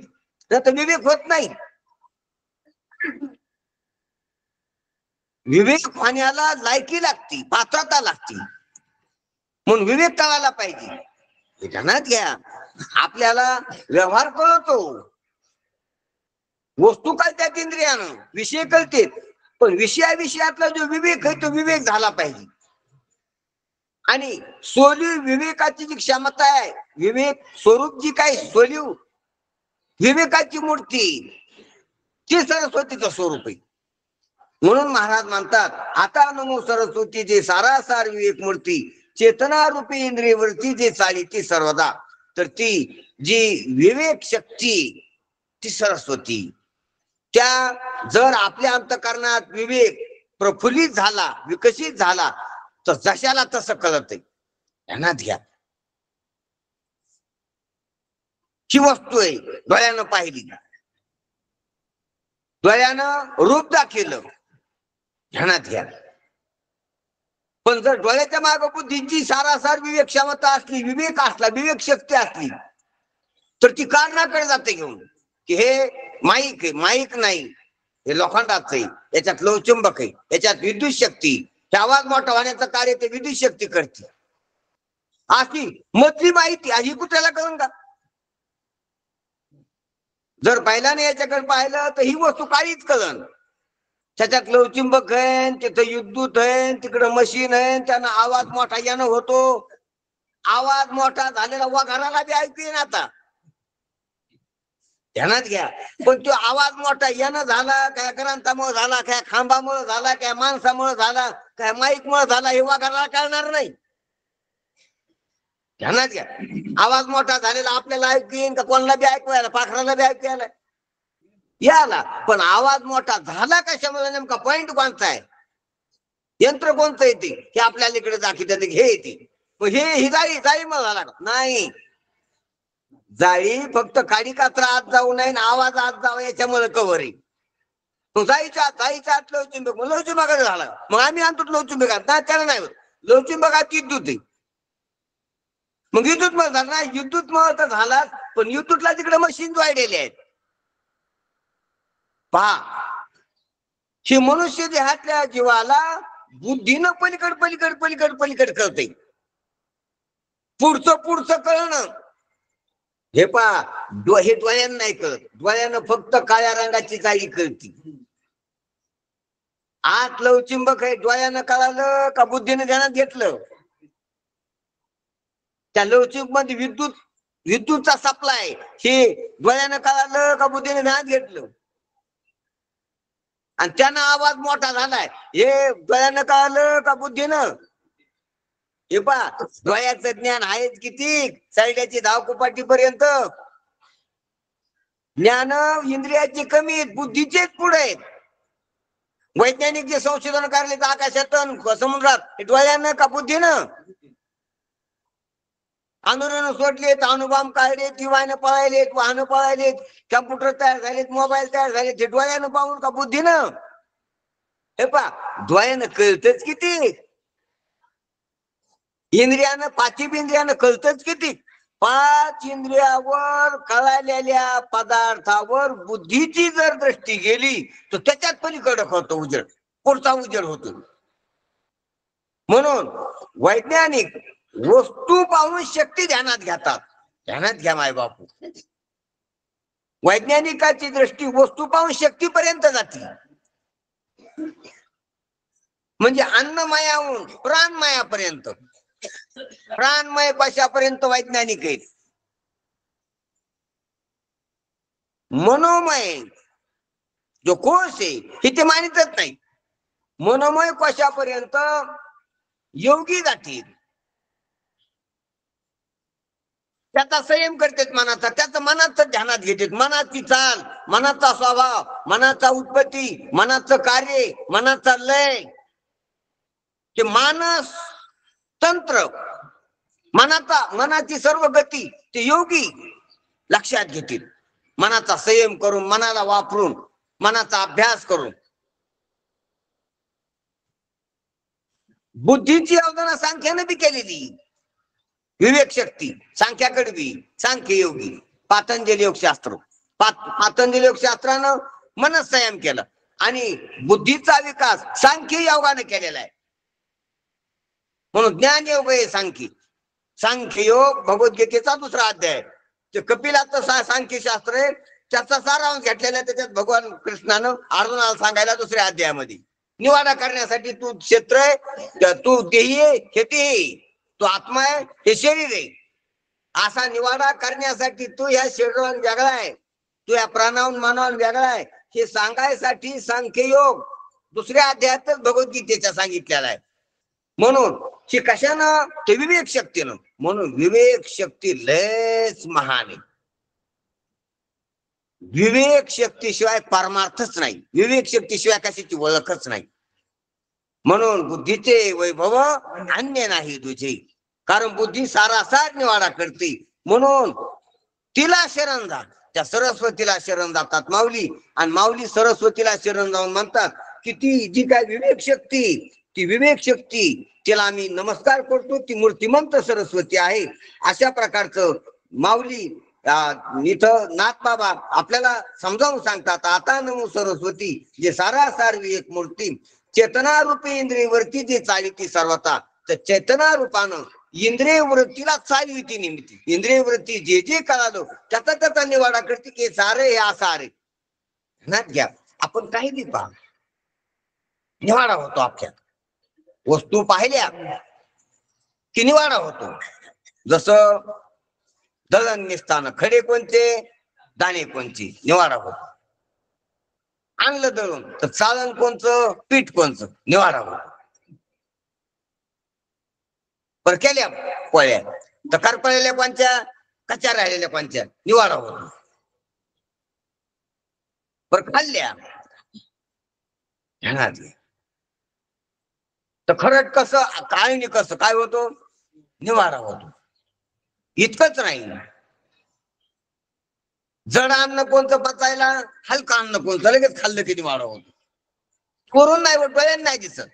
नाही तर विवेक होत नाही. विवेक होण्याला लायकी लागती, पात्रता लागती, म्हणून विवेक कळायला पाहिजे. ध्यानात घ्या, आपल्याला व्यवहार कळतो, वस्तू कळत्यात इंद्रियानं, विषय कळतेत, पण विषयातला जो विवेक आहे तो विवेक झाला पाहिजे. आणि सोलीव विवेकाची जी क्षमता आहे, विवेक स्वरूप जी काय सोलीव विवेकाची मूर्ती, ती सरस्वतीचं स्वरूप आहे. म्हणून महाराज म्हणतात, आता नमो सरस्वतीचे सारासार विवेक मूर्ती, चेतना रूपी इंद्रियवरती जे चाली ती सर्वदा. तर ती जी विवेक शक्ती ती सरस्वती, त्या जर आपल्या अंतःकरणात विवेक प्रफुल्लित झाला, विकसित झाला, तर जशाला तसं कळत आहे. ध्यानात घ्या, ही वस्तू आहे, डोळ्यानं पाहिली, डोळ्यानं रूप दाखवलं, ध्यानात घ्या. पण जर डोळ्याच्या मागे बुद्धीची सारासार विवेक क्षमता असली, विवेक असला, विवेक शक्ती असली, तर ती कारणाकडे जाते घेऊन की हे माईक आहे, माईक नाही, हे लोखंडाचं आहे, याच्यात लोहचुंबक आहे, याच्यात विद्युत शक्ती, हे आवाज मोठा होण्याचं कार्य ते विद्युत शक्ती करते. अशी मधली माहिती ही कुठल्याला कळून का? जर बैलाने याच्याकडे पाहिलं तर ही वस्तू काहीच कळण. त्याच्यात लवचिंबक आहे, तिथं विद्युत आहे, तिकडं मशीन आहे, त्यानं आवाज मोठा यानं होतो. आवाज मोठा झालेला वघाराला बी ऐकू येईन आता, ध्यानात घ्या. पण तो आवाज मोठा यानं झाला, काय ग्रंथामुळे झाला, काय खांबामुळे झाला, काय माणसामुळे झाला, काय माईक मुळे झाला, हे वघाराला कळणार नाही. ध्यानात घ्या, आवाज मोठा झालेला आपल्याला ऐकू येईन का? कोणाला बी ऐकू यायला, पाखराला बी ऐकू यायला याला, पण आवाज मोठा झाला कशामुळे, नेमका पॉइंट कोणता आहे, यंत्र कोणतं येते हे आपल्याला इकडे दाखवतात, हे येते. ही जाळी जाळी मग झाला नाही, जाळी फक्त काडी कात्रा आत जाऊ नये, आवाज आत जावा याच्यामुळे कवर आहे. जाईच्या आत लवचिंबक, लवचिंबकाचा झाला, मग आम्ही आणतो लवचिंबकात, नाही त्याला नाही होत, लवचिंबकात विद्युत आहे, मग विद्युत मग झाला नाही, विद्युत मग तर झाला, पण विद्युतला तिकडे मशीन जोडलेले आहेत. पहा, हे मनुष्य देहातल्या जीवाला बुद्धीनं पलीकड करते, पुढचं कळणं. हे पहा, हे डोळ्यानं नाही कळत, डोळ्यानं फक्त काळ्या रंगाची जाळी कळती. आत लवचिंबक आहे, डोळ्यानं कळालं का बुद्धीनं ध्यानात घेतलं, त्या लवचिंबक मध्ये विद्युतचा सप्लाय, हे डोळ्यानं कळालं का बुद्धीने ध्यानात घेतलं, आणि त्यानं आवाज मोठा झालाय, हे डोळ्यानं कळालं का बुद्धीनं. हे पहा, डोळ्याचं ज्ञान आहेच किती, साईड्याची धावकुपाटी पर्यंत ज्ञान इंद्रियाची कमी आहेत, बुद्धीचेच पुढे आहेत. वैज्ञानिक जे संशोधन करले आकाशातून समुद्रात, हे डोळ्यानं का बुद्धीनं. अनुरण सोडलेत, अणुबॉम्ब काढलेत, दिवानं पळायलेत, वाहनं पळायलेत, कम्प्युटर तयार झालेत, मोबाईल तयार झालेत, हे डोळ्यानं पाहून का बुद्धीनं. हे पहा, डोळ्यानं कळतच किती, इंद्रियानं, पाचीब इंद्रियानं कळतच किती. 5 इंद्रियावर कळालेल्या पदार्थावर बुद्धीची जर दृष्टी गेली तर त्याच्यात पलीकडे होतो उजेड, पुढचा उजेड होतो. म्हणून वैज्ञानिक वस्तू पाहून शक्ती ध्यानात घेतात. ध्यानात घ्या माय बापू, वैज्ञानिकाची दृष्टी वस्तू पाहून शक्तीपर्यंत जाते. म्हणजे अन्नमयाहून प्राणमयापर्यंत, प्राणमय कशापर्यंत वैज्ञानिक आहेत. मनोमय जो कोश आहे हे ते मानितच नाही, मनोमय कशापर्यंत योगी जातील, त्याचा संयम करतात मनाचा, त्याचं मनाचं ध्यानात घेतात, मनाची चाल, मनाचा स्वभाव, मनाचा उत्पत्ती, मनाचं कार्य, मनाचा लय, ते मानस तंत्र, मनाची सर्व गती ते योगी लक्षात घेतील. मनाचा संयम करून, मनाला वापरून, मनाचा अभ्यास करून. बुद्धीची अवधारणा सांख्याने बी केलेली, विवेक शक्ती सांख्याकडे बी, सांख्य योगी. पातंजली योगशास्त्र. पातंजली योगशास्त्रानं मनच संयम केलं आणि बुद्धीचा विकास सांख्य योगाने केलेला आहे. म्हणून ज्ञान योग आहे सांख्य योग भगवद्गीतेचा दुसरा अध्याय. ते कपिलाचं सांख्य शास्त्र आहे, त्याचा सारांश घेतलेला आहे त्याच्यात भगवान कृष्णानं अर्जुनाला सांगायला दुसऱ्या अध्यायामध्ये. निवाडा करण्यासाठी तू क्षेत्र आहे, तू देही आहे, हे देही, तू आत्मा आहे, हे शरीर आहे. असा निवाडा करण्यासाठी तू या शरीरावर वेगळा आहे, तू या प्राणाहून मानाहून वेगळा आहे, हे सांगायसाठी सांख्ययोग दुसऱ्या अध्यायातच भगवद्गीतेच्या सांगितलेला आहे. म्हणून हे कशानं? ते विवेक शक्तीनं. म्हणून विवेक शक्ती लयच महान आहे. विवेक शक्तीशिवाय परमार्थच नाही, विवेक शक्तीशिवाय कशाची ओळखच नाही. म्हणून बुद्धीचे वैभव अन्य नाही तुझे, कारण बुद्धी सारासार निवाडा करते. म्हणून तिला शरण जा, त्या सरस्वतीला शरण जातात माऊली, आणि माऊली सरस्वतीला शरण जाऊन म्हणतात की ती जी काय विवेक शक्ती, ती विवेक शक्ती तिला आम्ही नमस्कार करतो, ती मूर्तिमंत सरस्वती आहे. अशा प्रकारचं माऊली इथं नाथ बाबा आपल्याला समजावून सांगतात. आता नमो सरस्वती, जे सारासार विवेक मूर्ती, चेतना रूपी इंद्रियवरती जे चालिती सर्वता, तर चेतना रूपानं इंद्रिय वृत्तीला चालविती निमित्ती, इंद्रिय वृत्ती जे जे कळालो त्याचा त्याचा निवाडा करते की सारे हे सारे ना घ्या. आपण काही बी पहा, निवाडा होतो. आपल्या वस्तू पाहिल्या की निवाडा होतो. जसं दळण निसताना खडे कोणते, दाणे कोणते, निवाडा होतो. आणलं दळून तर चाळण कोणचं, पीठ कोणचं, निवाडा होतो. पर केल्या पोळ्या तर करपळलेल्या कोणत्या, कच्च्या राहिलेल्या कोणत्या, निवाडा होतो. पर खाल्ल्या तर खरंच कसं काय नाही, कसं काय होतो, निवाडा होतो. इतकंच नाही, जड अन्न कोणतं पचायला, हलका अन्न कोणतं लगेच खाल्लं की निवाडा होतो. करून नाही होत, डोळ्यानं नाही दिसत.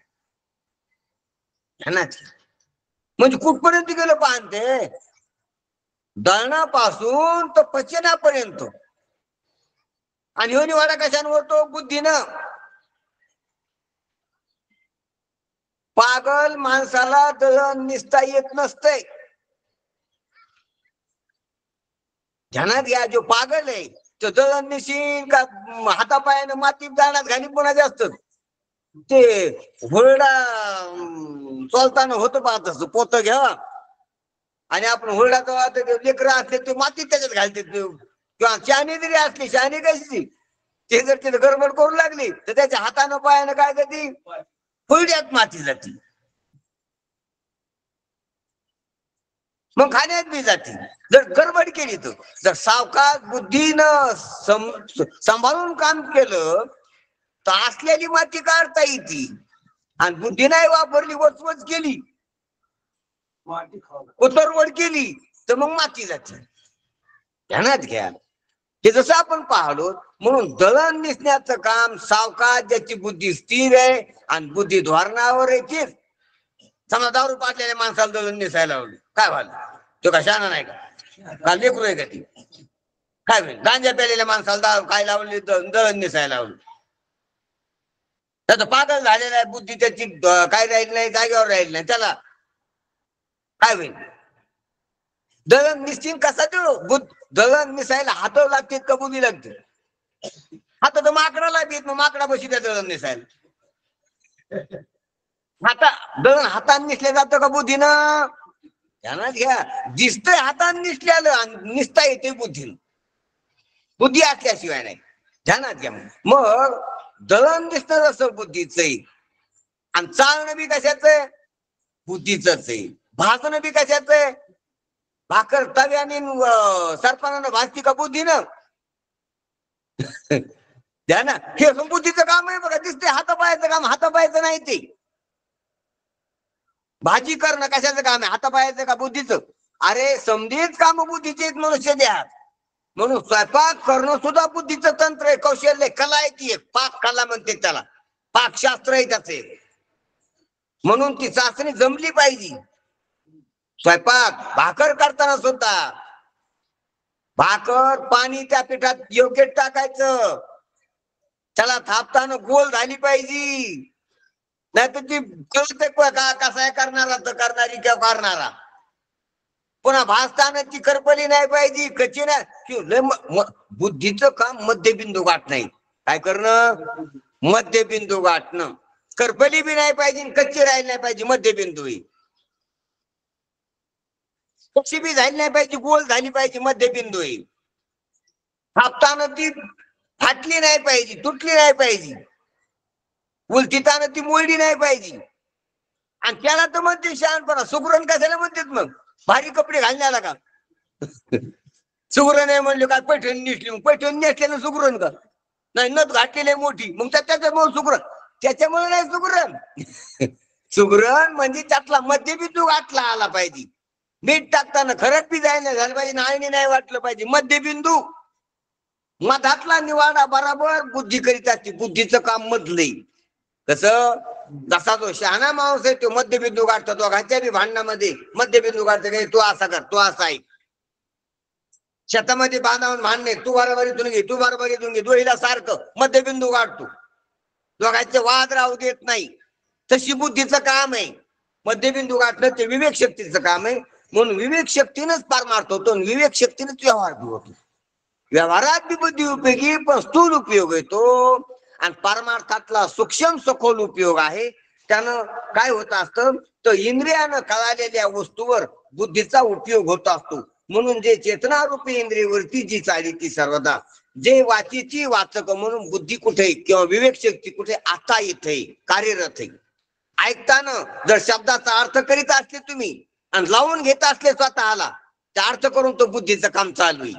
म्हणजे कुठपर्यंत गेलं पाहते, दळणापासून तर पचनापर्यंत. आणि ह्यो निवाडा कशाने होतो, बुद्धीनं. पागल माणसाला दळण निसता येत नसतंय. ध्यानात घ्या, जो पागल आहे तो दळण निशीन का हातापायानं मातीत जाण्यात घाली पुन्हा जास्त ते हुरडा चोलताना होतं पाहत असतो. पोत घ्या आणि आपण हुरडा लेकरं असले ते मातीत त्याच्यात घालते, किंवा शहाणी जरी असली, शहाणी कशी ते जर तिथे गडबड करू लागली तर त्याच्या हातानं पायानं काय करते, हुरड्यात माती जाते, मग खाण्यात बी जाते. जर गडबड केली तर सावकाश बुद्धीनं सांभाळून काम केलं तर असलेली माती काढता येते. आणि बुद्धी नाही वापरली, वचवच केली, उतरवड केली तर मग माती जाते. ध्यानात घ्या, हे जसं आपण पाहलो. म्हणून दळण निसण्याचं काम सावकाश, ज्याची बुद्धी स्थिर आहे आणि बुद्धी धोरणावर आहे. समजा दारू पाजलेल्या माणसाला दळण निसायला लावलं, काय व्हायला, तो का शहाणा नाही का लेकरू आहे का ती, काय होईल. गांजा प्यालेल्या माणसाला दारू काय लावली, दळण निसायला लावलं, त्याचा पागल झालेला आहे, बुद्धी त्याची काय राहील नाही, जागेवर राहील नाही, त्याला काय होईल. दळण निश्चित कसा देऊ, दळण निसायला हात लागते का बुद्धी लागते. हात तर माकडाला देत, मग माकडा बशी त्या दळण निसायला. दळण हाताने निसले जातं का बुद्धीनं. ध्यानात घ्या, दिसतंय हाताने निसल्यालं आणि निसता येते बुद्धीनं, बुद्धी असल्याशिवाय नाही. ध्यानात घ्या. मग दळण दिसतं जसं बुद्धीचं आहे, आणि चालणं बी कशाच आहे, बुद्धीच आहे. भाजणं बी कशाच आहे, भाकर तव्याने सरपणानं भाजती का बुद्धीनं. ध्यान, हे बुद्धीचं काम आहे बघा. दिसते हातापायाचं काम, हातापायाचं नाही ते. भाजी करणं कशाचं काम आहे, हातापायाचं का बुद्धीचं. अरे समधीच काम बुद्धीचे मनुष्य द्या. म्हणून स्वयंपाक करणं सुद्धा बुद्धीचं तंत्र आहे, कौशल्य, कला आहे ती. पाक कला म्हणते त्याला, पाकशास्त्र आहे त्याचे. म्हणून ती चाचणी जमली पाहिजे. स्वयंपाक भाकर करताना सुद्धा भाकर पाणी त्या पिठात योग्य टाकायचं, त्याला थापताना गोल झाली पाहिजे, नाही तर ती कळते कसा आहे करणारा तर करणारी किंवा करणारा. पुन्हा भाजताना ती करपली नाही पाहिजे, कच्ची नाही. बुद्धीचं काम मध्यबिंदू गाठ नाही, काय करणं मध्यबिंदू गाठणं. करपली बी नाही पाहिजे कच्ची राहिली नाही पाहिजे, मध्यबिंदू कच्ची बी झाली नाही पाहिजे, गोल झाली पाहिजे, मध्यबिंदू थापताना ती फाटली नाही पाहिजे, तुटली नाही पाहिजे, उलटीताना ती मोडली नाही पाहिजे. आणि त्याला तर म्हणते शहाणपणा. सुगरण कशाला म्हणतात मग? भारी कपडे घालण्याला का? सुगरण आहे म्हणले काय पैठणी नेसली, मग पैठणी नेसल्यानं सुगरण का? नाही, नथ घातलेली मोठी, मग त्याच्यामुळे सुगरण. त्याच्यामुळे नाही सुगरण. सुगरण म्हणजे त्यातला मध्यबिंदू गाठला आला पाहिजे. मीठ टाकताना खरंच बी जायला झालं पाहिजे, नाळणी नाही वाटलं पाहिजे, मध्यबिंदू मधातला निवाडा बरोबर बुद्धी करीत असते. बुद्धीचं काम मधले कसं, जसा तो शहाणा माणूस आहे तो मध्यबिंदू गाठतो. दोघांच्या बी भांडणामध्ये मध्यबिंदू काढतो, काय तू असा कर, तू असा आहे. शेतामध्ये बांधावून भांडणे, तू बरोबर इथून घे, तू बरोबर इथून घे, दोहीला सारखं मध्यबिंदू गाठतो, दोघांचे वाद राहू देत नाही. तशी बुद्धीचं काम आहे मध्यबिंदू गाठणं, ते विवेक शक्तीचं काम आहे. म्हणून विवेक शक्तीनच पार मारतो तो, विवेक शक्तीनच व्यवहार बी होतो. व्यवहारात बी बुद्धी उपयोगी, पण स्थूल उपयोग येतो. आणि परमार्थातला सूक्ष्म सखोल उपयोग आहे. त्यानं काय होत असतं, तर इंद्रियानं कळालेल्या वस्तूवर बुद्धीचा उपयोग होत असतो. म्हणून जे चेतनारूपी इंद्रियवरती जी चाली ती सर्वदा, जे वाचीची वाचक म्हणून बुद्धी कुठे किंवा विवेक शक्ती कुठे आता येते, कार्यरत आहे. ऐकताना जर शब्दाचा अर्थ करीत असले तुम्ही आणि लावून घेत असले स्वतःला, त्या अर्थ करून तो बुद्धीचं काम चालू आहे.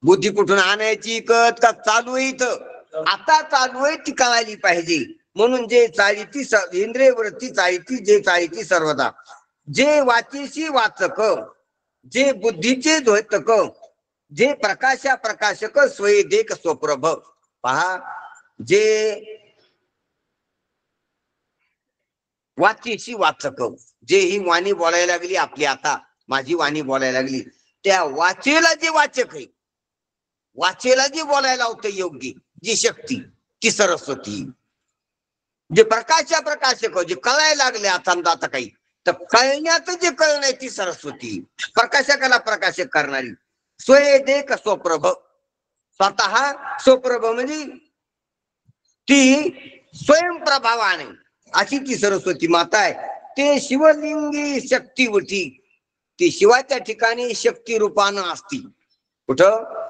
बुद्धी कुठून आणायची कत का चालू आहे, इथं आता चालू आहे ती कळाली पाहिजे. म्हणून जे चालिती इंद्रियवृत्ती चालिती, जे चालिती सर्वदा, जे वाचीशी वाचक, जे बुद्धीचे द्वैतक, जे प्रकाशा प्रकाशक स्वयदेक स्वप्रभ. पहा, जे वाचीशी वाचक, जे ही वाणी बोलायला लागली आपली, आता माझी वाणी बोलायला लागली, त्या वाचेला जे वाचक आहे, वाचेला जी बोलायला होतं योग्य, जी शक्ती ती सरस्वती. जे प्रकाशा प्रकाशक, जे कळायला लागले आता काही, तर कळण्याचं जे कळण आहे ती सरस्वती. प्रकाशकाला प्रकाशक करणारी स्वयदेक स्वप्रभ, स्वतः स्वप्रभ म्हणजे ती स्वयंप्रभावाने अशी ती सरस्वती माता आहे. ते शिवलिंगी शक्तीवटी, ती शिवाच्या ठिकाणी शक्ती रूपानं असती. कुठं?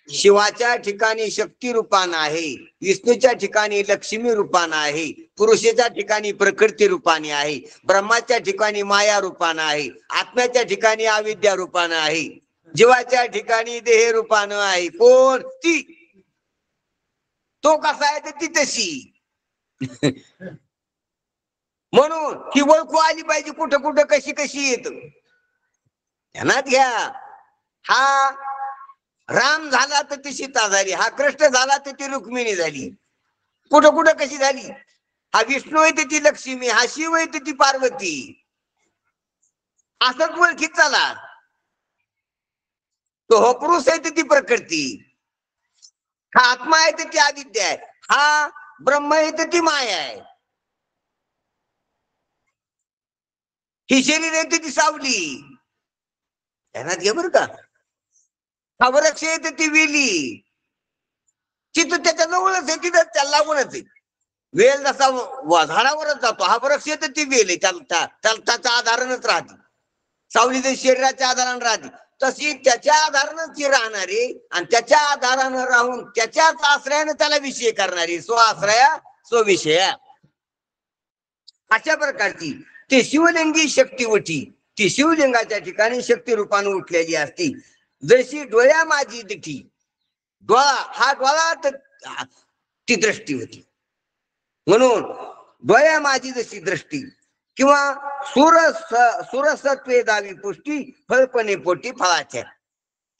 शिवाच्या ठिकाणी शक्ती रूपानं आहे, विष्णूच्या ठिकाणी लक्ष्मी रूपानं आहे, पुरुषाच्या ठिकाणी प्रकृती रूपाने आहे, ब्रह्माच्या ठिकाणी माया रूपानं आहे, आत्म्याच्या ठिकाणी अविद्या रूपानं आहे, जीवाच्या ठिकाणी देह रूपानं आहे. कोण? ती. तो कसा आहे तर ती तशी. म्हणून ही ओळखू आली पाहिजे, कुठं कुठं कशी कशी येत. ध्यानात घ्या, हा राम झाला तर ती सीता झाली, हा कृष्ण झाला तर ती रुक्मिणी झाली. कुठं कुठं कशी झाली? हा विष्णू आहे तर ती लक्ष्मी, हा शिव आहे तर ती पार्वती. असंच ओळखीत चला. तो हो पुरुष आहे तर ती प्रकृती, हा आत्मा आहे तर ती अविद्या आहे, हा ब्रह्म आहे तर ती माया आहे, ही शरीर आहे तर ती सावली. ध्यानात घ्या बरं का. हा वृक्ष आहे तर ती वेली, तिथं त्याच्या जवळच आहे, तिथं त्याला लागूनच आहे. वेल जसा झाडावरच जातो, हा वृक्ष आहे तर ती वेल आहे, त्याच्या आधारानच राहते. सावली जर शरीराच्या आधारानं राहते, तशी त्याच्या आधारानं ती राहणारी आणि त्याच्या आधारानं राहून त्याच्याच आश्रयानं त्याला विषय करणारी, स्वआश्रया स्वविषया. अशा प्रकारची ते शिवलिंगी शक्तीवटी, ती शिवलिंगाच्या ठिकाणी शक्ती रूपाने उठलेली असती. जशी डोळ्या माझी दिठी, डोळा हा डोळा तर ती दृष्टी होती. म्हणून डोळ्या माझी जशी दृष्टी, किंवा सुरसत्वे दावी पुष्टी, फळपणे पोटी फळाच्या,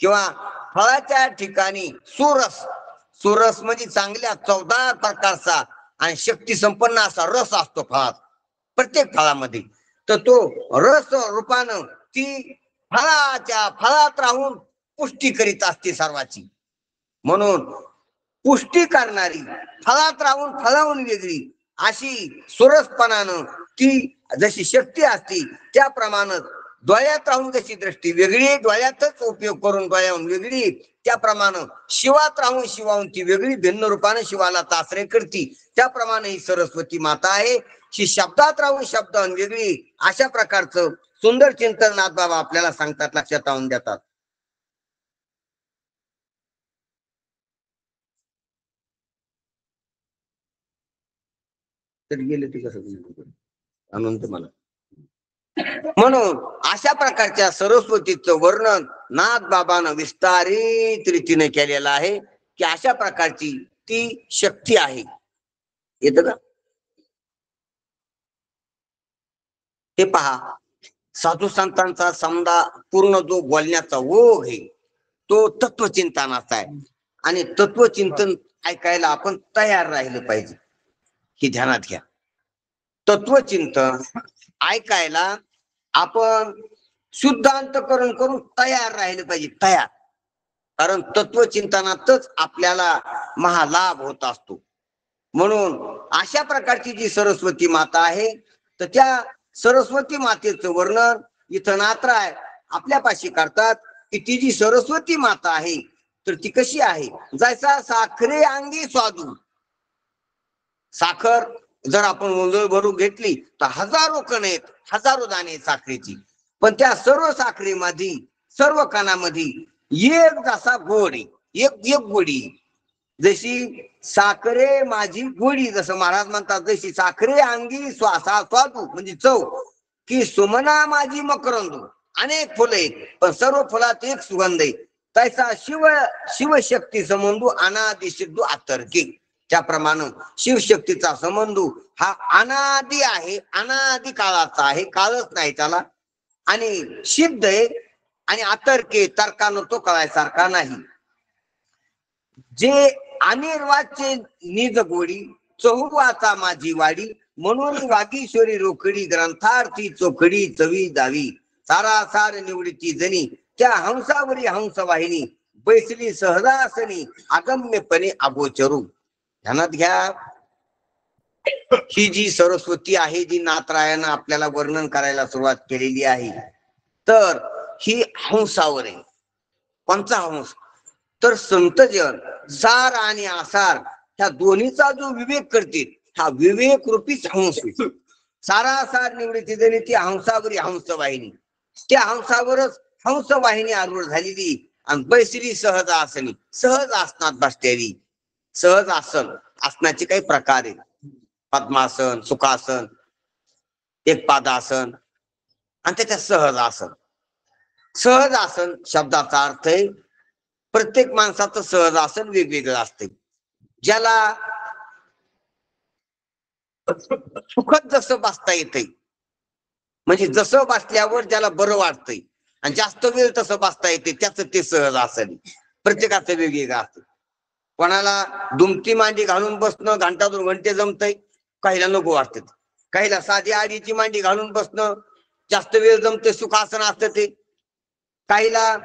किंवा फळाच्या ठिकाणी सुरस, सुरस म्हणजे चांगल्या चवदार प्रकारचा आणि शक्ती संपन्न असा रस असतो फळात, प्रत्येक फळामध्ये. तर तो रस रूपानं ती फळात राहून पुष्टी करीत असते सर्वाची. म्हणून पुष्टी करणारी, फळात राहून फळावून वेगळी अशी सुरसपणानं ती जशी शक्ती असती, त्याप्रमाणे डोळ्यात राहून जशी दृष्टी वेगळी, डोळ्यातच उपयोग करून डोळ्याहून वेगळी, त्याप्रमाणे शिवात राहून शिवाहून ती वेगळी, भिन्न रूपाने शिवाला आश्रय करती. त्याप्रमाणे ही सरस्वती माता आहे. ही शब्दात राहून शब्दाहून वेगळी, अशा प्रकारचं सुंदर चिंतन नाथबाबा आपल्याला सांगतात, लक्षात आणून देतात. तर गेले ते कसं अनंत मला. म्हणून अशा प्रकारच्या सरस्वतीचं वर्णन नाथबाबानं विस्तारित रीतीने केलेलं आहे, की अशा प्रकारची ती शक्ती आहे. येतं का? हे पहा, साधू संतांचा समजा पूर्ण जो बोलण्याचा ओघ आहे तो तत्वचिंतनाचा आहे. आणि तत्वचिंतन ऐकायला आपण तयार राहिलं पाहिजे, ही ध्यानात घ्या. तत्वचिंतन ऐकायला आपण शुद्ध अंतःकरण करून तयार राहिले पाहिजे, तयार. कारण तत्वचिंतनातच आपल्याला महालाभ होत असतो. म्हणून अशा प्रकारची जी सरस्वती माता आहे, तर त्या सरस्वती मातेचं वर्णन इथं नाथराय आपल्यापाशी करतात, की ती जी सरस्वती माता आहे तर ती कशी आहे. जैसा साखरे अंगी स्वादू. साखर जर आपण ओंजळ भरून घेतली तर हजारो कण आहेत, हजारो दाणे साखरेची, पण त्या सर्व साखरेमध्ये, सर्व कणामध्ये एक जसा गोड आहे, एक एक गोडी. जशी साखरे माझी गोडी, जसं महाराज म्हणतात, जशी साखरे अंगी स्वादू म्हणजे चव, की सुमना माझी मकरंदू. अनेक फुले आहेत पण सर्व फुलात एक सुगंध आहे. तैसा शिवशक्ती संबंधू अनादि सिद्धू आतर्की. त्याप्रमाणे शिवशक्तीचा संबंध हा अनादि आहे, अनादि काळाचा आहे, काळच नाही त्याला, आणि सिद्ध आहे, आणि आतर्के तर्कानं तो कळायसारखा नाही. जे अनिर्वाच्य निज गोडी, चहुवाचा माझी वाडी, म्हणून वागीश्वरी रोकडी, ग्रंथार्थी चोखडी चवी दावी. सारासार निवडीची जणी, त्या हंसावरी हंसवाहिनी, बैसली सहजासनी, अगम्यपणे अगोचरू. ध्यानात घ्या, ही जी सरस्वती आहे, जी नाथरायानं आपल्याला वर्णन करायला सुरुवात केलेली आहे, तर ही हंसावर आहे. कोणचा हंस? तर संतजन सार आणि आसार ह्या दोन्हीचा जो विवेक करते, हा विवेक रूपीच हंस. सारासार निवडीची जणी ती हंसावरी हंसवाहिनी, त्या हंसावरच हंसवाहिनी आरूढ झालेली, आणि बैसली सहज आसनी, सहज आसनात बसलेली. सहज आसन, आसनाचे काही प्रकार आहेत, पद्मासन, सुखासन, एक पादासन, आणि त्याच्यात सहज आसन. सहज आसन शब्दाचा अर्थ आहे, प्रत्येक माणसाचं सहज आसन वेगवेगळं असते. ज्याला सुखद जसं बसता येतंय, म्हणजे जसं बसल्यावर ज्याला बरं वाटतंय आणि जास्त वेळ तसं बसता येते, त्याच ते सहज आसन. प्रत्येकाचं वेगवेगळं असतं. कोणाला दुमती मांडी घालून बसणं घंटा 2 घंटे जमतंय, काहीला नको वाटत. काहीला साधी आडीची मांडी घालून बसणं जास्त वेळ जमते, सुखासन असतं ते. काहीला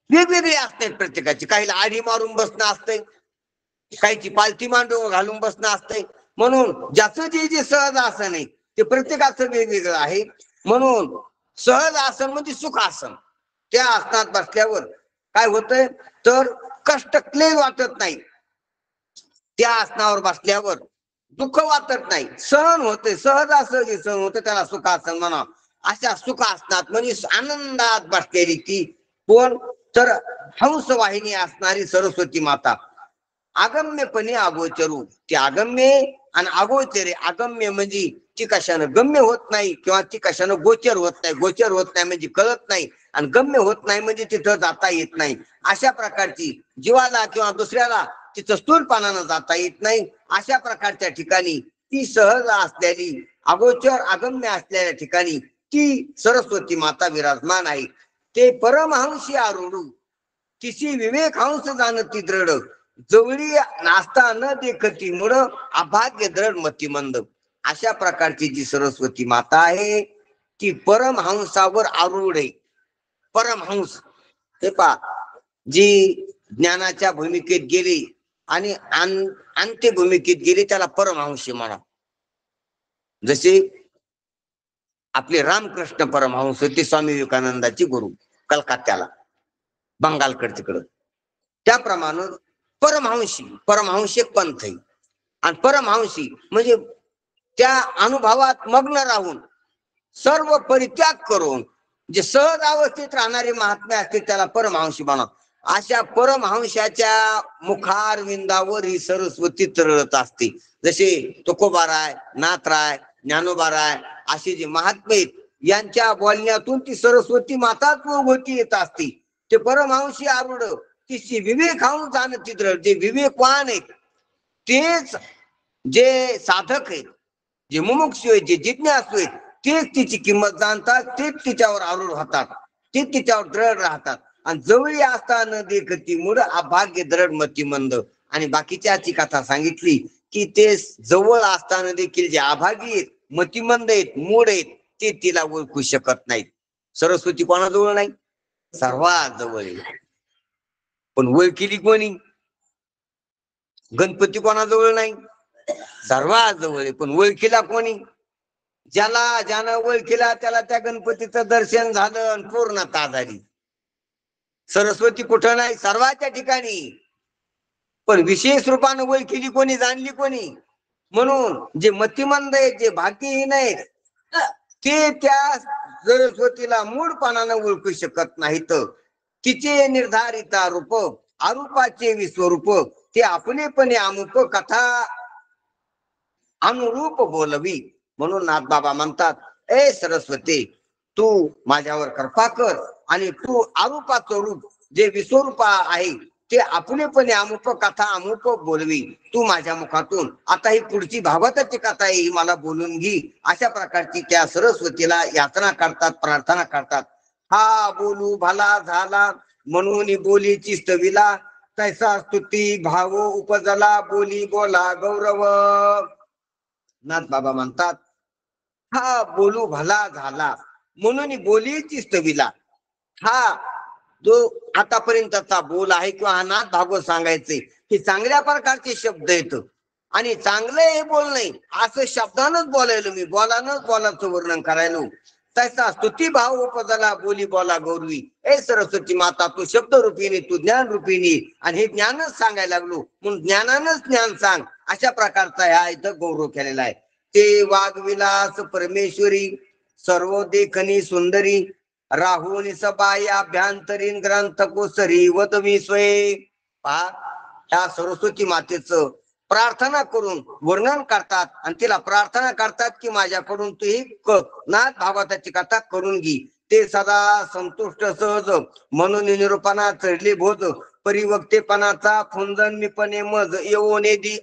वेगवेगळे असतात प्रत्येकाची, काहीला आडी मारून बसणं असतंय, काहीची पालथी मांडू घालून बसणं असतंय. म्हणून ज्याचं जे सहज आसन आहे ते प्रत्येकाचं वेगवेगळं आहे. म्हणून सहज आसन म्हणजे सुखासन. त्या आसनात बसल्यावर काय होतंय, तर कष्ट क्लेश वाटत नाही. त्या आसनावर बसल्यावर दुःख वाटत नाही, सहन होते, सहज असं जे सहन होतं त्याला सुखासन म्हणा. अशा सुखासनात म्हणजे आनंदात बसलेली ती कोण, तर हंसवाहिनी असणारी सरस्वती माता. अगम्यपणे अगोचरू, ती अगम्य आणि अगोचरे. अगम्य म्हणजे ती कशानं गम्य होत नाही, किंवा ती कशानं गोचर होत नाही. गोचर होत नाही म्हणजे कळत नाही, आणि गम्य होत नाही म्हणजे तिथं जाता येत नाही. अशा प्रकारची जीवाला किंवा दुसऱ्याला तिथं स्थूलपणानं जाता येत नाही, अशा प्रकारच्या ठिकाणी ती सहज असलेली, अगोचर अगम्य असलेल्या ठिकाणी ती सरस्वती माता विराजमान आहे. ते परमहंसी आरूढ, तिची विवेक हंस जाणती दृढ, जवळी नाचता न देखती मुळ, अभाग्य दृढ मतिमंद. अशा प्रकारची जी सरस्वती माता आहे ती परमहंसावर आरूढ आहे. परमहंस हे पहा, जी ज्ञानाच्या भूमिकेत गेली आणि अंत्य भूमिकेत गेली त्याला परमहंस म्हणा. जसे आपले रामकृष्ण परमहंस ते स्वामी विवेकानंदाची गुरु कलकत्त्याला, बंगालकडे तिकडं. त्याप्रमाणे परमहंसी पंथ आहे. आणि परमहंसी म्हणजे त्या अनुभवात मग्न राहून सर्व परित्याग करून जे सहज अवस्थेत राहणारे महात्मे असते त्याला परमहंसी म्हणतात. अशा परमहंसाच्या मुखारविंदावर ही सरस्वती तरळत असते. जसे तुकोबाराय, नाथराय, ज्ञानोबाराय असे जे महात्मे आहेत यांच्या बोलण्यातून ती सरस्वती माताच उभती येत असते. ते परमहंसी आरूढ तिची विवेक हाऊन जाणं चित्र, जे विवेकवान आहेत तेच जे साधक आहेत, जे मुमुक्षु आहेत, जे जिज्ञासू आहेत तेच तिची किंमत जाणतात, तेच तिच्यावर आरूढ होतात, तेच तिच्यावर दृढ राहतात. आणि जवळी असताना देखती मूळ अभाग्य दृढ मतिमंद. आणि बाकीच्याची कथा सांगितली की ते जवळ असताना देखील जे अभागी आहेत, मतिमंद आहेत, मूढ आहेत ते तिला ओळखू शकत नाहीत. सरस्वती कोणाजवळ नाही? सर्वात जवळ आहे. पण ओळखीली कोणी? गणपती कोणाजवळ नाही? सर्वात जवळ आहे. पण ओळखीला कोणी? ज्यानं ओळखीला त्याला त्या गणपतीचं दर्शन झालं आणि पूर्णता झाली. सरस्वती कुठं नाही? सर्वाच्या ठिकाणी. पण विशेष रूपानं ओळखीली कोणी, जाणली कोणी? म्हणून जे मतिमंद आहेत, जे भाग्यहीन आहेत ते त्या सरस्वतीला मूळपणानं ओळखू शकत नाहीत. तिचे निर्धारिता रूप, अरूपाचे विश्वरूप ते आपलेपणे अमुक कथा अनुरूप बोलवी. म्हणून नाथबाबा म्हणतात, ए सरस्वती तू माझ्यावर कृपा कर आणि तू अरूपाचं रूप जे विश्वरूप आहे ते आपलेपणे अमुक कथा अमुक बोलवी. तू माझ्या मुखातून आता ही पुढची भागवताची कथा आहे ही मला बोलून घे. अशा प्रकारची त्या सरस्वतीला याचना करतात, प्रार्थना करतात. हा बोलू भला झाला म्हणून बोलीची स्तविला, तैसा स्तुती भाव उपजला बोली बोला गौरव. नाथबाबा म्हणतात, हा बोलू भला झाला म्हणून बोलीची स्तविला. हा जो आतापर्यंतचा बोल आहे किंवा हा नाथ भागवत सांगायचे हे चांगल्या प्रकारचे शब्द आहेत. आणि चांगलं हे बोल नाही असं शब्दानच बोलायलो मी, बोलानच बोलाचं वर्णन करायलो. तसा स्तुती भाव उपजला बोली बोला गौरवी. ए सरस्वती माता तू शब्द रूपिणी, तू ज्ञान रूपिणी आणि हे ज्ञानच सांगायला लागलो म्हणून ज्ञानानच ज्ञान सांग. अशा प्रकारचा ह्या इथं गौरव केलेला आहे. ते वाघविलास परमेश्वरी सर्व देखणी सुंदरी, राहुनी सबाई अभ्यांतरीण ग्रंथ कोसरी वतवी स्वये. पहा, ह्या सरस्वती मातेचं प्रार्थना करून वर्णन करतात आणि तिला प्रार्थना करतात की माझ्याकडून तू ही नाथ भागवताची कथा करून घे. ते सदा संतुष्ट सहज म्हणून निरूपणा चढले भोज, परिवक्तेपणाचा फुंजन निपणे मज येऊने दी.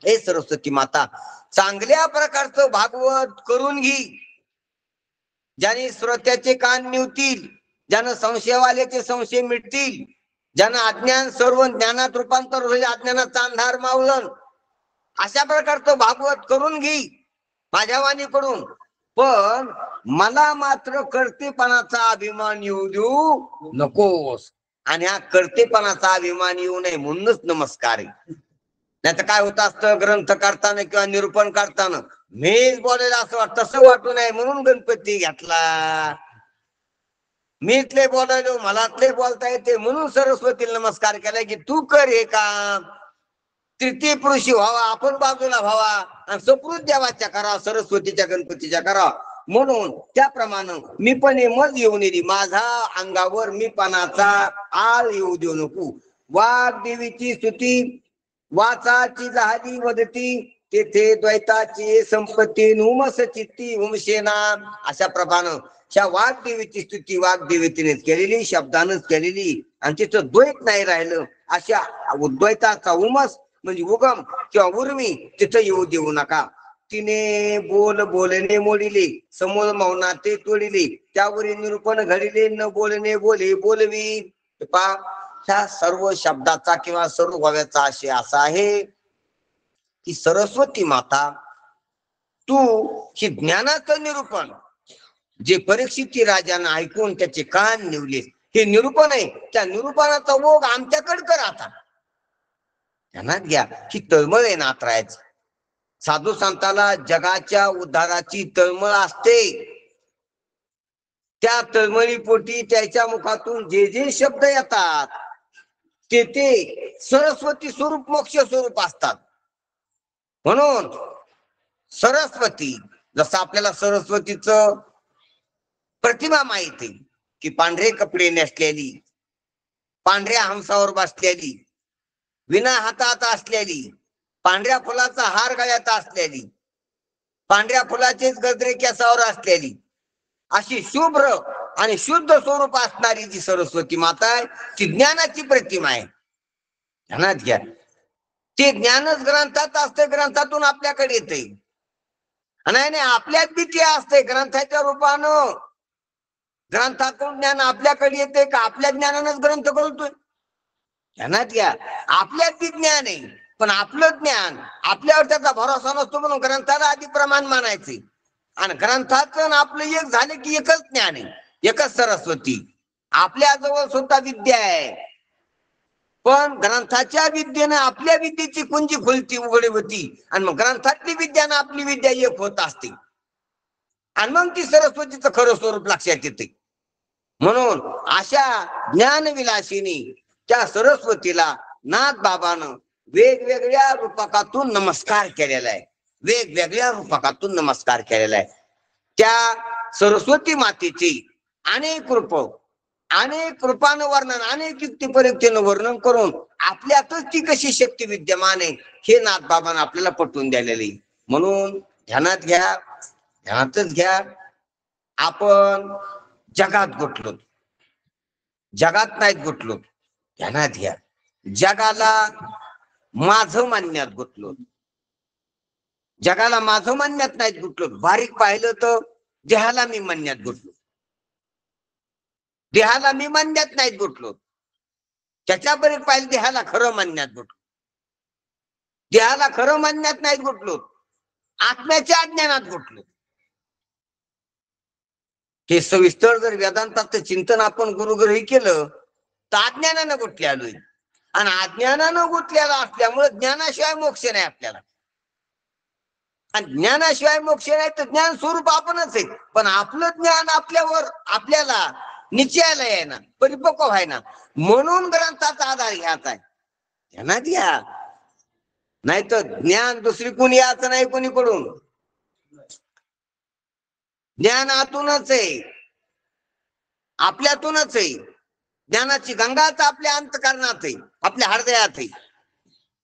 हे सरस्वती माता चांगल्या प्रकारचं भागवत करून घे, ज्याने श्रोत्याचे कान निवतील, ज्यानं संशयवाल्याचे संशय मिटतील, ज्यानं अज्ञान सर्व ज्ञानात रूपांतर होईल, अज्ञानाचा अंधार मावलन. अशा प्रकारचं भागवत करून घे माझ्या वाणीकडून. पण मला मात्र कर्तेपणाचा अभिमान येऊ देऊ नकोस. आणि हा कर्तेपणाचा अभिमान येऊ नये म्हणूनच नमस्कार आहे. नाही तर काय होत असतं ग्रंथ करताना किंवा निरूपण करताना मीच बोलायला असं वाटतं, तसं वाटू नये म्हणून गणपती घेतला. मीच लय बोलायलो, मलाच लय बोलता येते म्हणून सरस्वतीला नमस्कार केलाय की तू कर हे काम. तृतीय पुरुषी व्हावा, आपण बाजूला व्हावा आणि सकृत देवाच्या करा, सरस्वतीच्या गणपतीच्या करा. म्हणून त्याप्रमाणे मी पण मज येऊन येईल, माझा अंगावर मी पणाचा आळ येऊ देऊ नको. वाघ देवीची स्तुती वाचाची झाली वदती, तेथे द्वैताची संपत्ती नुमस चित्ती उमशेना. अशा प्रमाणे ह्या वाघदेवीची स्तुती वाघदेवीतीनेच केलेली, शब्दानच केलेली आणि तिथं द्वैत नाही राहिलं. अशा द्वैताचा उमस म्हणजे उगम किंवा उर्मी तिथं येऊ देऊ नका. तिने बोल बोलणे मोडिले, समोर मौनाते तोडिले, त्यावरील निरूपण घडिले, न बोलणे बोले बोलवी. पहा, ह्या सर्व शब्दाचा किंवा सर्व व्हाव्याचा आशय असा आहे की सरस्वती माता तू ही ज्ञानाचं निरूपण जे परीक्षित राजानं ऐकून त्याचे कान निवले. हे निरूपण आहे. त्या निरूपणाचा ओघ आमच्याकडे कर आता. ध्यानात घ्या की तळमळ आहे नातरायचं. साधू संताला जगाच्या उद्धाराची तळमळ असते. त्या तळमळीपोटी त्याच्या मुखातून जे जे शब्द येतात ते सरस्वती स्वरूप मोक्ष स्वरूप असतात. म्हणून सरस्वती, जसं आपल्याला सरस्वतीचं प्रतिमा माहिती की पांढरे कपडे नेसलेली, पांढऱ्या हंसावर बसलेली, विना हातात असलेली, पांढऱ्या फुलाचा हार गळ्यात असलेली, पांढऱ्या फुलाचेच गजरे केसावर असलेली, अशी शुभ्र आणि शुद्ध स्वरूप असणारी जी सरस्वती माता आहे ती ज्ञानाची प्रतिमा आहे. ध्यानात घ्या. ते ज्ञानच ग्रंथात असते, ग्रंथातून आपल्याकडे येते. नाही नाही, आपल्यात बी ते असते ग्रंथाच्या रूपानं. ग्रंथातून ज्ञान आपल्याकडे येते का आपल्या ज्ञानानंच ग्रंथ करतोय? ध्यानात घ्या. आपल्यात बी ज्ञान आहे, पण आपलं ज्ञान आपल्यावर त्याचा भरोसा नसतो म्हणून ग्रंथाला आधी प्रमाण मानायचे. आणि ग्रंथाचं आपलं एक झालं की एकच ज्ञान आहे, एकच सरस्वती. आपल्या जवळ सुद्धा विद्या आहे, पण ग्रंथाच्या विद्येनं आपल्या विद्येची कुंजी खुलती उघडी होती आणि मग ग्रंथातली विद्यानं आपली विद्या एक होत असते आणि मग ती सरस्वतीचं खरं स्वरूप लक्षात येते. म्हणून अशा ज्ञानविलासिनी त्या सरस्वतीला नाथबाबानं वेगवेगळ्या रूपकातून नमस्कार केलेला आहे. वेगवेगळ्या रूपकातून नमस्कार केलेला आहे. त्या सरस्वती मातेची अनेक रूप, अनेक रूपानं वर्णन, अनेक युक्तिपरीक्षेनं वर्णन करून आपल्यातच ती कशी शक्ती विद्यमान आहे हे नाथबाबांना आपल्याला पटवून द्यालेली. म्हणून ध्यानात घ्या, ध्यानातच घ्या. आपण जगात गुंतलो, जगात नाहीत गुंतलो. ध्यानात घ्या. जगाला माझं मानण्यात गुंतलो, जगाला माझं मानण्यात नाहीत गुंतलो. बारीक पाहिलं तर देहाला मी मानण्यात गुंतलो, देहाला मी मानण्यात नाहीत गुंतलो. त्याच्यापर्यंत पाहिलं देहाला खरं मानण्यात गुंतलो, देहाला खरं मानण्यात नाहीत गुंतलो, आत्म्याच्या अज्ञानात गुंतलो. हे सविस्तर जर वेदांताचं चिंतन आपण गुरुग्रही केलं तर अज्ञानानं गुंतले आलोय. आणि अज्ञानानं गुंतलेला असल्यामुळे ज्ञानाशिवाय मोक्ष नाही आपल्याला. आणि ज्ञानाशिवाय मोक्ष नाही तर ज्ञान स्वरूप आपणच आहे, पण आपलं ज्ञान आपल्यावर आपल्याला निश्चयाला येईना, परिपक्व व्हायना. म्हणून ग्रंथाचा आधार घ्यायचा आहे. ध्यानात घ्या. नाही तर ज्ञान दुसरी कोणी यायचं नाही कोणीकडून. ज्ञान आतूनच आहे, आपल्यातूनच आहे. ज्ञानाची गंगाच आपल्या अंतःकरणात आहे, आपल्या हृदयात आहे,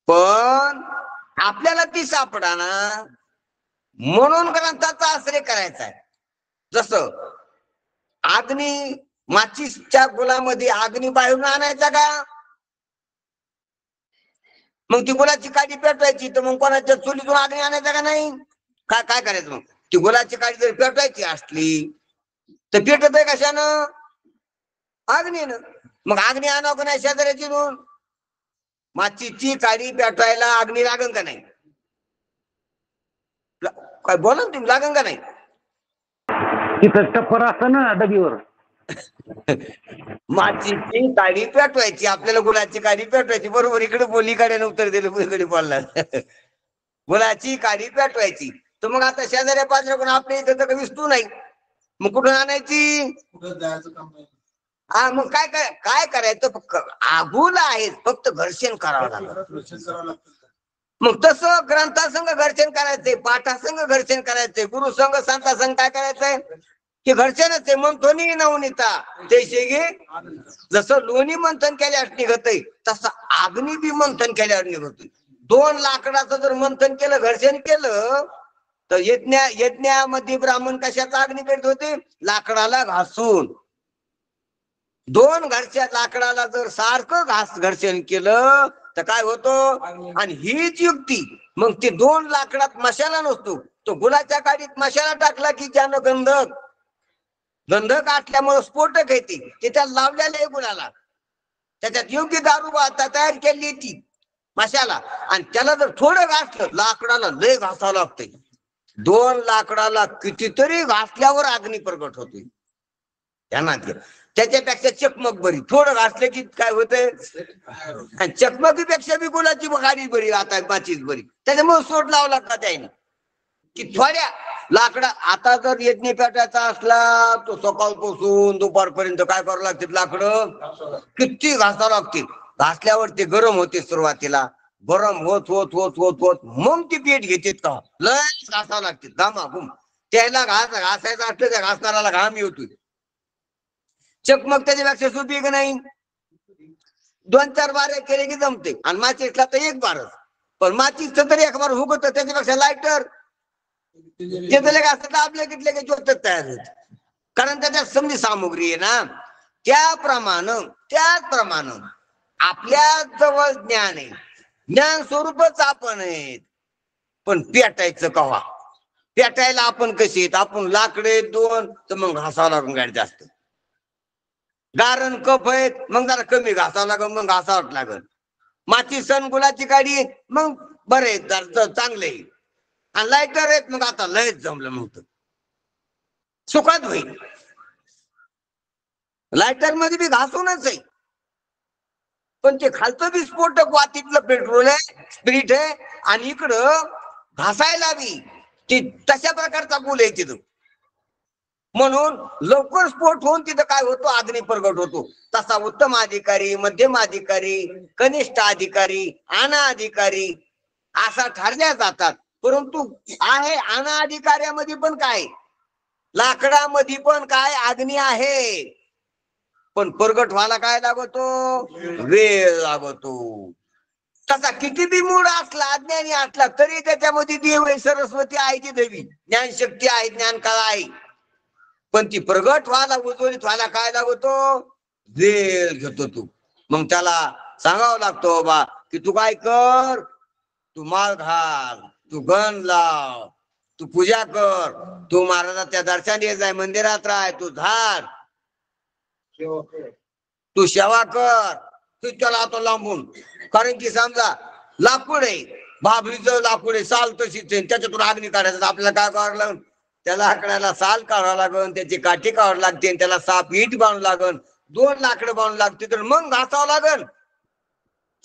पण आपल्याला ती सापडाना. म्हणून ग्रंथाचा आश्रय करायचा आहे. जसं अग्नी, माचीसच्या गुलामध्ये अग्नी बाहेरून आणायचा का? मग ती गुलाची काडी पेटवायची तर मग कोणाच्या चुलीतून अग्नी आणायचा का नाही? काय काय करायचं मग? ती गुलाची काडी जर पेटवायची असली तर पेटत आहे कशानं? अग्नीनं. मग अग्नी आणावं का नाही शेजाऱ्याची दोन? माचीची काडी पेटवायला अग्नी लागन का नाही? काय बोला ना तुम्ही, लागन का नाही? तिथं टप्पर असतं ना डबीवर. माचीची काडी पेटवायची, आपल्याला गुलाची काडी पेटवायची. बरोबर, इकडे बोलीकडे उत्तर दिलं, इकडे बोलला. गुलाची काडी पेटवायची तर मग आता शेजाऱ्या पाजऱ्याकडून आपल्या इथं तर विस्तू नाही, मग कुठून आणायची? कुठं जायचं काम नाही. हा, मग काय काय काय करायचं? आगुल आहे, फक्त घर्षण करावं लागलं. मग तसं ग्रंथासंग घर्षण करायचंय, पाठासंग घर्षण करायचंय, गुरु संघ संतासंग काय करायचंय? हे घर्षणच आहे. मंथनी नवनीता जैसे गे, जसं लोणी मंथन केल्यावर निघतय तसं अग्नी बी मंथन केल्यावर निघतोय. दोन लाकडाचं जर मंथन केलं, घर्षण केलं तर यज्ञामध्ये ब्राह्मण कशाचा अग्नी पेटत होते? लाकडाला घासून. दोन लाकडाला जर सारखं घर्षण केलं तर काय होतं? आणि हीच युक्ती. मग ते दोन लाकडात मशाला नसतो, तो गुलाच्या काडीत मशाला टाकला की त्यानं गंधक आटल्यामुळे स्फोटक येते, ते त्याला लावलेलं आहे गुलाला. त्याच्यात योग्य दारू तयार केली ती मशाला, आणि त्याला जर थोडं घासलं लाकडाला लय घासावं लागतंय. 2 लाकडाला कितीतरी घासल्यावर अग्नी प्रगट होतोय. ध्यानात घ्या. त्याच्यापेक्षा चकमक बरी, थोडं घासलं की काय होतंय, आणि चकमकीपेक्षा बी गुलाची बघारी बरी, आता माचीच बरी. त्याच्यामुळे सोड लावला का त्याने की थोड्या लाकडा. आता जर यज्ञ पेटायचा असला तो सकाळपासून दुपारपर्यंत काय करावं लागतील, लाकडं किती घासावं लागतील. घासल्यावर ते गरम होते, सुरुवातीला गरम होत होत होत होत होत मग ती पेट घेतात का, लय घासावं लागतील घामाघूम. त्याला घासायचं असलं त्या घासणाऱ्याला घाम येतोय. चकमक त्याच्यापेक्षा सोपी का नाही. 2-4 बारे केले की जमते. आणि माचीसला तर 1 बारच, पण माचीसचं तरी 1 बार हुकत, त्याच्यापेक्षा लायटर जे असं दाबले किटले की ज्योतच तयार होत. कारण त्याच्यात समजी सामुग्री आहे ना. त्याचप्रमाणे आपल्या जवळ ज्ञान आहे, ज्ञान स्वरूपच आपण आहेत. पण पेटायचं कवा, पेटायला आपण कसे आहेत, आपण लाकडे 2 तर मग घासावं लागून गाडी जास्त. गारण कप आहेत मग जरा कमी घासावं लागल, मग घासावं लागल. माती सण गुलाची गाडी मग बरे चांगले, आणि लायटर आहेत मग आता लयच जमलं, मग सुखात होईल. लायटर मध्ये बी घासूनच आहे, पण ते खालचं बी स्फोटक वातीतलं पेट्रोल आहे, स्पिरिट आहे, आणि इकडं घासायला बी ती तशा प्रकारचा गुल आहे तिथं. म्हणून लवकर स्फोट होऊन तिथं काय होतो, अग्नी प्रगट होतो. तसा उत्तम अधिकारी, मध्यम अधिकारी, कनिष्ठ अधिकारी, अनाधिकारी असा ठरल्या जातात. परंतु आहे अनाधिकाऱ्यामध्ये पण काय, लाकडामध्ये पण काय अग्नी आहे, पण प्रगट व्हायला काय लागतो, वेळ लागतो. तसा किती बी मूड असला, अज्ञानी असला, तरी त्याच्यामध्ये देव आहे, सरस्वती आहे, ती देवी ज्ञानशक्ती आहे, ज्ञान कळा आहे. पण ती प्रगट व्हायला, उज्ज्वलित व्हायला काय लागतो, वेळ घेतो तू. मग त्याला सांगावं लागतो बा की तू काय कर, तू माळ घाल, तू गण लाव, तू पूजा कर, तू महाराजाच्या दर्शन येत जाय, मंदिरात राह, तू झाड, तू सेवा कर, तू त्याला आता लांबून. कारण की समजा लाकूड आहे, बाभळीचं लाकूड आहे, साल तशीच आहे, त्याच्यातून अग्नी काढायचं, आपल्याला काय करावं लागेल, त्याला आकड्याला साल काढावं लागेल, त्याची काठी काढावं लागते, त्याला 6 ईट बांधू लागेल, 2 लाकडं बांधू लागते, तर मग घासावं लागेल.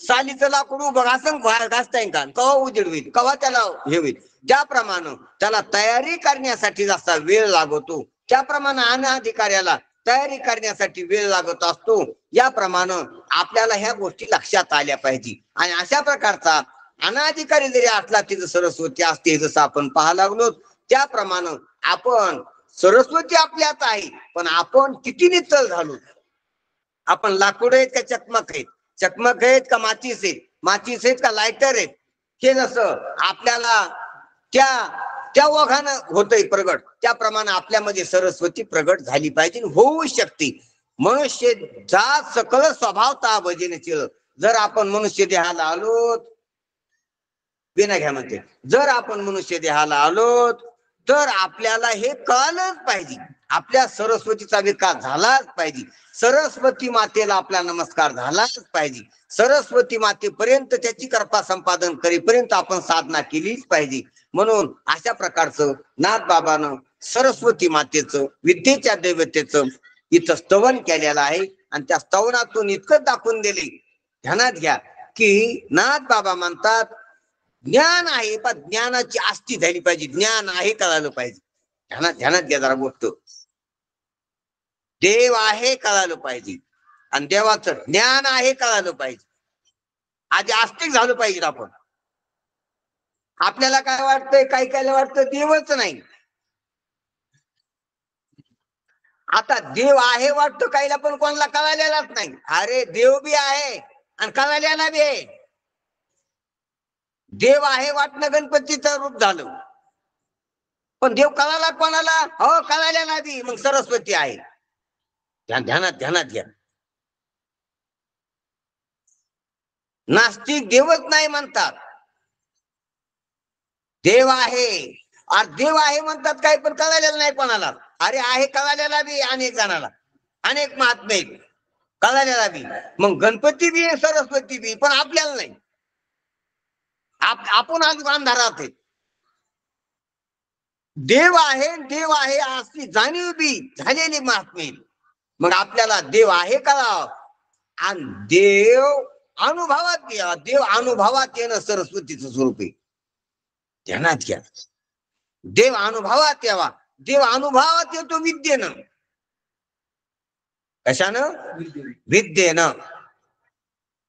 सालीचं लाकूड उभं घासून घासता येईल का, कवा उजेड होईल, कवा त्याला हे होईल. ज्याप्रमाणे त्याला तयारी करण्यासाठी जसा वेळ लागतो, त्याप्रमाणे अनाधिकाऱ्याला तयारी करण्यासाठी वेळ लागत असतो. याप्रमाणे आपल्याला ह्या गोष्टी लक्षात आल्या पाहिजे. आणि अशा प्रकारचा अनाधिकारी जरी असला तिथं सरस्वती असते, जसं आपण पाहायला लागलो. त्याप्रमाणे आपण सरस्वती आपल्यात आहे, पण आपण किती निश्चल झालो. आपण लाकूड आहेत का चकमक आहेत, चकमक आहेत का माचीस आहेत, माचीस आहेत का लायटर आहेत, हे जसं आपल्याला त्या ओघानं होतंय प्रगट, त्याप्रमाणे आपल्यामध्ये सरस्वती प्रगट झाली पाहिजे, होऊ शकते. मनुष्य जात सकल स्वभावता भजन. जर आपण मनुष्य देहाला आलो, बिना घ्या म्हणते, जर आपण मनुष्य देहाला आलो तर आपल्याला हे कळलंच पाहिजे, आपल्या सरस्वतीचा विकास झालाच पाहिजे, सरस्वती मातेला आपला नमस्कार झालाच पाहिजे, सरस्वती मातेपर्यंत त्याची कृपा संपादन करेपर्यंत आपण साधना केलीच पाहिजे. म्हणून अशा प्रकारचं नाथबाबानं सरस्वती मातेचं, विद्येच्या दैवतेचं इथं स्तवन केलेलं आहे. आणि त्या स्तवनातून इतकं दाखवून दिले, ध्यानात घ्या की नाथबाबा म्हणतात ज्ञान आहे, पण ज्ञानाची आस्ती झाली पाहिजे, ज्ञान आहे कळालं पाहिजे. ध्यानात घ्या जरा गोष्ट, देव आहे कळालं पाहिजे, आणि देवाचं ज्ञान आहे कळालं पाहिजे. आधी आस्तिक झालं पाहिजे आपण. आपल्याला काय वाटतंय, काय वाटतं देवच नाही. आता देव आहे वाटतं काहीला, पण कोणाला कळालेलाच नाही. अरे देव बी आहे आणि कळालेला बी आहे. देव आहे वाटणं गणपतीचं रूप झालं, पण देव कळाला कोणाला, हो कळालेला बी, मग सरस्वती आहे. ध्यानात घ्या. नास्तिक देवच नाही म्हणतात, देव आहे. अरे देव आहे म्हणतात काय, पण कळालेलं नाही कोणाला. अरे आहे कळालेला बी अनेक जणाला, अनेक महात्मे कळालेला बी, मग गणपती बी सरस्वती बी, पण आपल्याला नाही. आपण आज अंधारात आहे. देव आहे अशी जाणीव बी झालेली महात्मे. मग आपल्याला देव आहे का, आणि देव अनुभवात या, देव अनुभवात येणं सरस्वतीचं स्वरूप आहे. ध्यानात घ्या, देव अनुभवात यावा. देव अनुभवात येतो विद्येनं. कशानं? विद्येनं.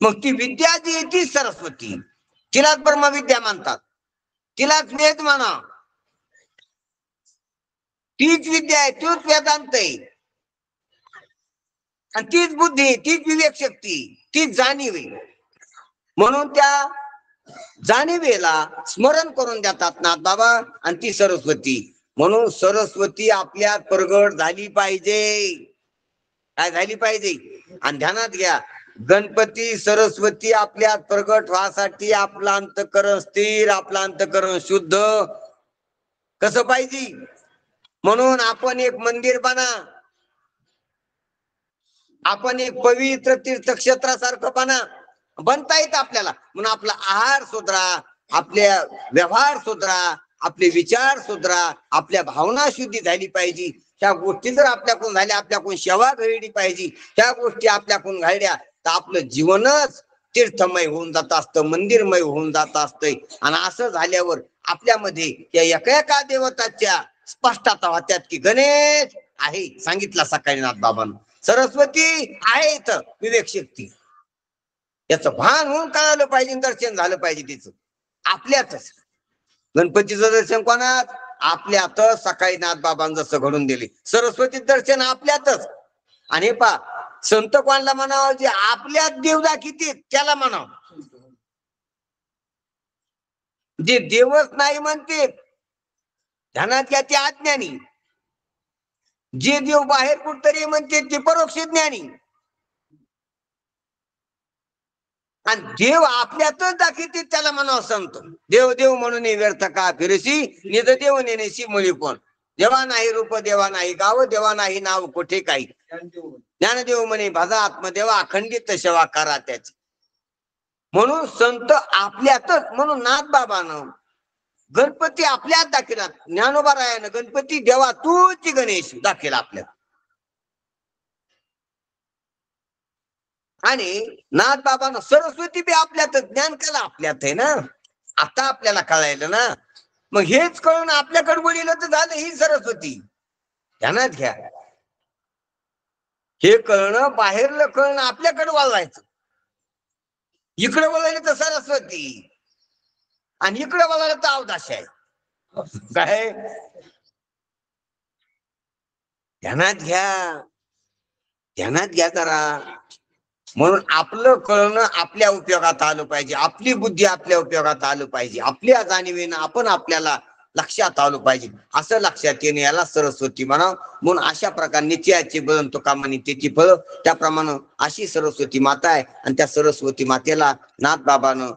मग ती विद्या जी आहे ती सरस्वती, तिलाच ब्रह्मविद्या म्हणतात, तिलाच वेद म्हणा. तीच विद्या आहे, तोच वेदांत आहे, आणि तीच बुद्धी, तीच विवेक शक्ती, तीच जाणीव आहे. म्हणून त्या जाणीवेला स्मरण करून देतात नाथ बाबा, आणि ती सरस्वती. म्हणून सरस्वती आपल्यात प्रगट झाली पाहिजे. काय झाली पाहिजे? आणि ध्यानात घ्या, गणपती सरस्वती आपल्यात प्रगट व्हासाठी आपलं अंतःकरण स्थिर, आपलं अंतःकरण शुद्ध कसं पाहिजे. म्हणून आपण एक मंदिर बना, आपण एक पवित्र तीर्थक्षेत्रासारखं बनता येतं आपल्याला. म्हणून आपला आहार सुधरा, आपल्या व्यवहार सुधरा, आपले विचार सुधरा, आपल्या भावना शुद्धी झाली पाहिजे. ह्या गोष्टी जर आपल्याकडून झाल्या, आपल्याकडून सेवा घडली पाहिजे, ह्या गोष्टी आपल्याकडून घडल्या, तर आपलं जीवनच तीर्थमय होऊन जात असतं, मंदिरमय होऊन जात असतंय. आणि असं झाल्यावर आपल्यामध्ये या एका एका देवताच्या स्पष्टता होत्यात की गणेश आहे, सांगितलं सकाळी नाथ बाबांना, सरस्वती आहे इथं विवेक शक्ती. याचं भान होऊन कळालं पाहिजे, दर्शन झालं पाहिजे तिचं आपल्यातच. गणपतीचं दर्शन कोणात? आपल्यातच. सकाळी नाथ बाबांनी जसं घडून दिले, सरस्वती दर्शन आपल्यातच. आणि हे पा, संत कोणाला म्हणावं? जे आपल्यात देवदा किती त्याला म्हणावं. जे देवच नाही म्हणते, ध्यानात घ्या, ते अज्ञानी. जे देव बाहेर कुठतरी म्हणते ते परोक्ष ज्ञानी. आणि देव आपल्यातच दाखवते त्याला म्हणावं संत. देव देव म्हणून व्यर्थ का फिरसी, निज देव नेनेसी मुळी कोण. देवा नाही रूप, देवा नाही गाव, देवा नाही नाव कुठे काही. ज्ञानदेव म्हणे भजा आत्मदेवा, अखंडित सेवा करा त्याची. म्हणून संत आपल्यातच. म्हणून नाथ बाबानं गणपती आपल्यात दाखिला, ज्ञानोबा रायानं गणपती देवा तूच गणेश दाखिला आपल्यात. आणि नाथ बाबानं सरस्वती बी आपल्यात, ज्ञान कला आपल्यात आहे ना. आता आपल्याला कळायलं ना. मग हेच कळून आपल्याकडे वळीलं तर झालं ही सरस्वती. ध्यानात घ्या, हे कळणं, बाहेरलं कळणं आपल्याकडे वळवायचं. इकडे वळलं तर सरस्वती, आणि इकडे वळलं तर अवदाश आहे. काय ध्यानात घ्या, ध्यानात घ्या जरा. म्हणून आपलं कळणं आपल्या उपयोगात आलं पाहिजे, आपली बुद्धी आपल्या उपयोगात आलं पाहिजे, आपल्या जाणीवेनं आपण आपल्याला लक्षात आलं पाहिजे. असं लक्षात येणे याला सरस्वती म्हणावं. म्हणून अशा प्रकारे नित्याचे बदन तो कामाने त्याची फळ, त्याप्रमाणे अशी सरस्वती माता आहे. आणि त्या सरस्वती मातेला नाथ बाबानं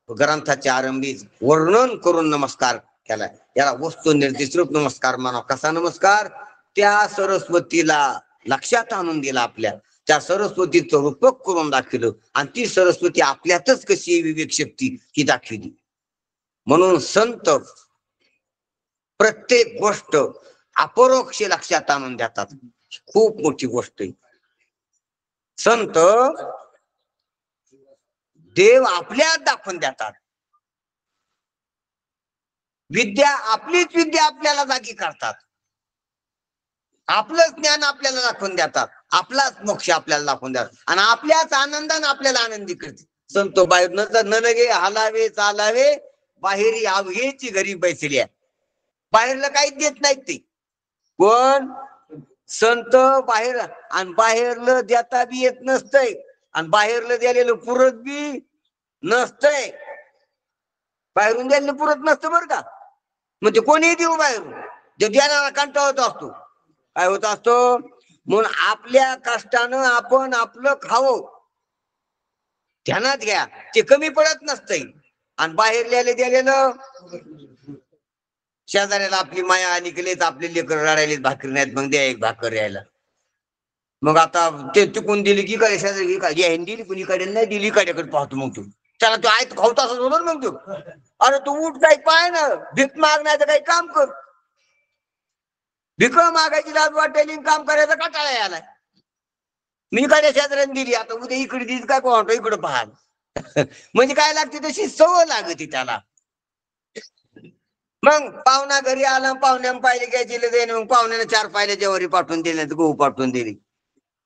ग्रंथाच्या आरंभी वर्णन करून नमस्कार केलाय. याला वस्तू निर्दिष्ट रूप नमस्कार म्हणावं. कसा नमस्कार? त्या सरस्वतीला लक्षात आणून दिला, आपल्या त्या सरस्वतीचं रूपक करून दाखवलं. आणि ती सरस्वती आपल्यातच कशी आहे विवेक शक्ती ही दाखवली. म्हणून संत प्रत्येक गोष्ट अपरोक्ष लक्षात आणून देतात. खूप मोठी गोष्ट आहे. संत देव आपल्यात दाखवून देतात. विद्या आपलीच विद्या आपल्याला जागी करतात. आपलंच ज्ञान आपल्याला दाखवून देतात. आपलाच मोक्ष आपल्याला दाखवून देतात. आणि आपल्याच आनंदाने आपल्याला आनंदी करते. संत बाहेर न लगे हालावे चालावे, बाहेरी आवघेची घरी बैसली आहे. बाहेरला काहीच देत नाहीत ते कोण? संत बाहेर. आणि बाहेरलं देता बी येत नसतंय, आणि बाहेरलं द्यालेलं पुरत बी नसतंय. बाहेरून द्यायला पुरत नसतं बरं का. मग ते कोणी देऊ बाहेरून, ते द्यायला कंटाळा होत असतो. काय होत असतो? म्हणून आपल्या कष्टानं आपण आपलं खावं. ध्यानात घ्या, ते कमी पडत नसतंय. आणि बाहेर द्यालेलं शेजाऱ्याला आपली माया आली गेलेच, आपले लेकर रडायलेत भाकरी नाहीत, मग द्या एक भाकर यायला. मग आता ते चुकून दिली की काय, शेजारी काय दिली, कुणीकडे नाही दिली, कड्याकडे पाहतो. मग तू त्याला तो आयत खावता असं मग तू, अरे तू उठ, काही पाय ना, भीक माग नाही तर काही काम कर. भिक मागायची लाज वाटेल, काम करायचं कंटाळा यायलाय. मी काय शेजाऱ्याने दिली, आता उद्या इकडे दिली काय कोण इकडे पाहा. म्हणजे काय लागते तशी सवय लागते त्याला. मग पाहुणा घरी आला, पाहुण्या पाहिले घ्यायचे देणे, मग पाहुण्याने 4 पायल्या जेवारी पाठवून दिल्या, गहू पाठवून दिली.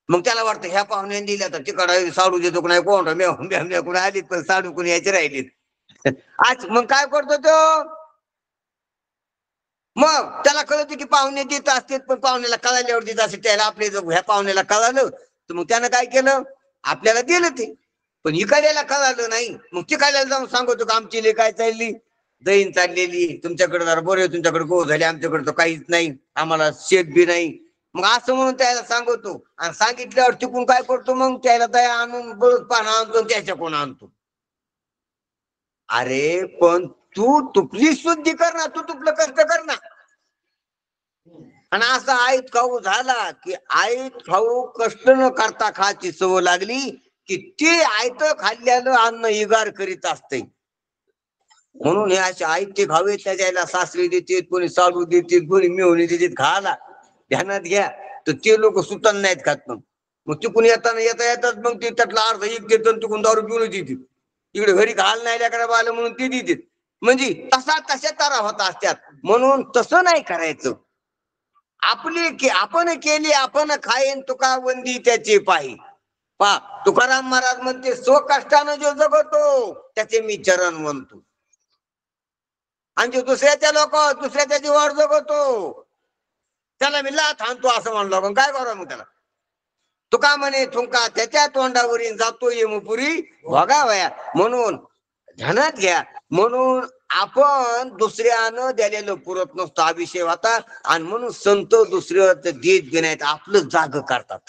मग त्याला वाटतं ह्या पाहुण्याने दिल्या तर तिकडे साडू देतो का नाही कोण मेव कुणी आलीत पण साडू कुणी यायचे राहिलीत. आज मग काय करतो तो, मग त्याला कळत की पाहुणे देत असते, पण पाहुण्याला कळाल्यावर देत असते. त्याला आपले जर ह्या पाहुण्याला कळालं तर मग त्यानं काय केलं, आपल्याला दिलं ते. पण इकाड्याला कळालं नाही, मग तिकाड्याला जाऊन सांगतो का आमची ले काय चालली, दहीन चाललेली, तुमच्याकडे जरा बरे, तुमच्याकडे गो झाले, आमच्याकडे तर काहीच नाही, आम्हाला शेत बी नाही. मग असं म्हणून त्याला सांगतो, आणि सांगितल्यावर टिकून काय करतो, मग त्याला दया आणून बळद पाना आणतो, त्याच्या कोण आणतो. अरे पण तू तुपली शुद्धी कर ना, तू तुपलं कष्ट कर ना. आणि असा आईत खाऊ झाला की आईत खाऊ कष्ट न करता खायची सवय लागली की ते आयत खाल्ल्यानं अन्न इगार करीत असते. म्हणून हे असे आयते खावे त्याच्याला सासरी देतात, कोणी साडू देतात, कोणी मेवणी देतात खायला. ध्यानात घ्या. तर ते लोक सुतन नाहीत खात. मग तिकून येताना येतात, मग ते त्यातला अर्ध एक देतात, तिकून दारू पिऊन देतात. इकडे घरी घाल नाही लेकरा आलं म्हणून ते देतात. म्हणजे तशा तारा होता असतात. म्हणून तसं नाही करायचं. आपण केली आपण खाईन तुका वंदी त्याचे पायी. पा तुकाराम महाराज म्हणते, स्व कष्टानं जो जगतो त्याचे मी चरण म्हणतो. आणि जो दुसऱ्याच्या जीवावर जगतो त्याला मी लाथ आणतो असं म्हणलो. पण काय करा मग त्याला. तुका म्हणे थुंका त्याच्या तोंडावरील जातो यमपुरी भोगावया. म्हणून ध्यानात घ्या. म्हणून आपण दुसऱ्यानं द्यालेलं पुरत नसतो हा विषय होता. आणि म्हणून संत दुसऱ्या देत घेण्यात आपलं जाग करतात,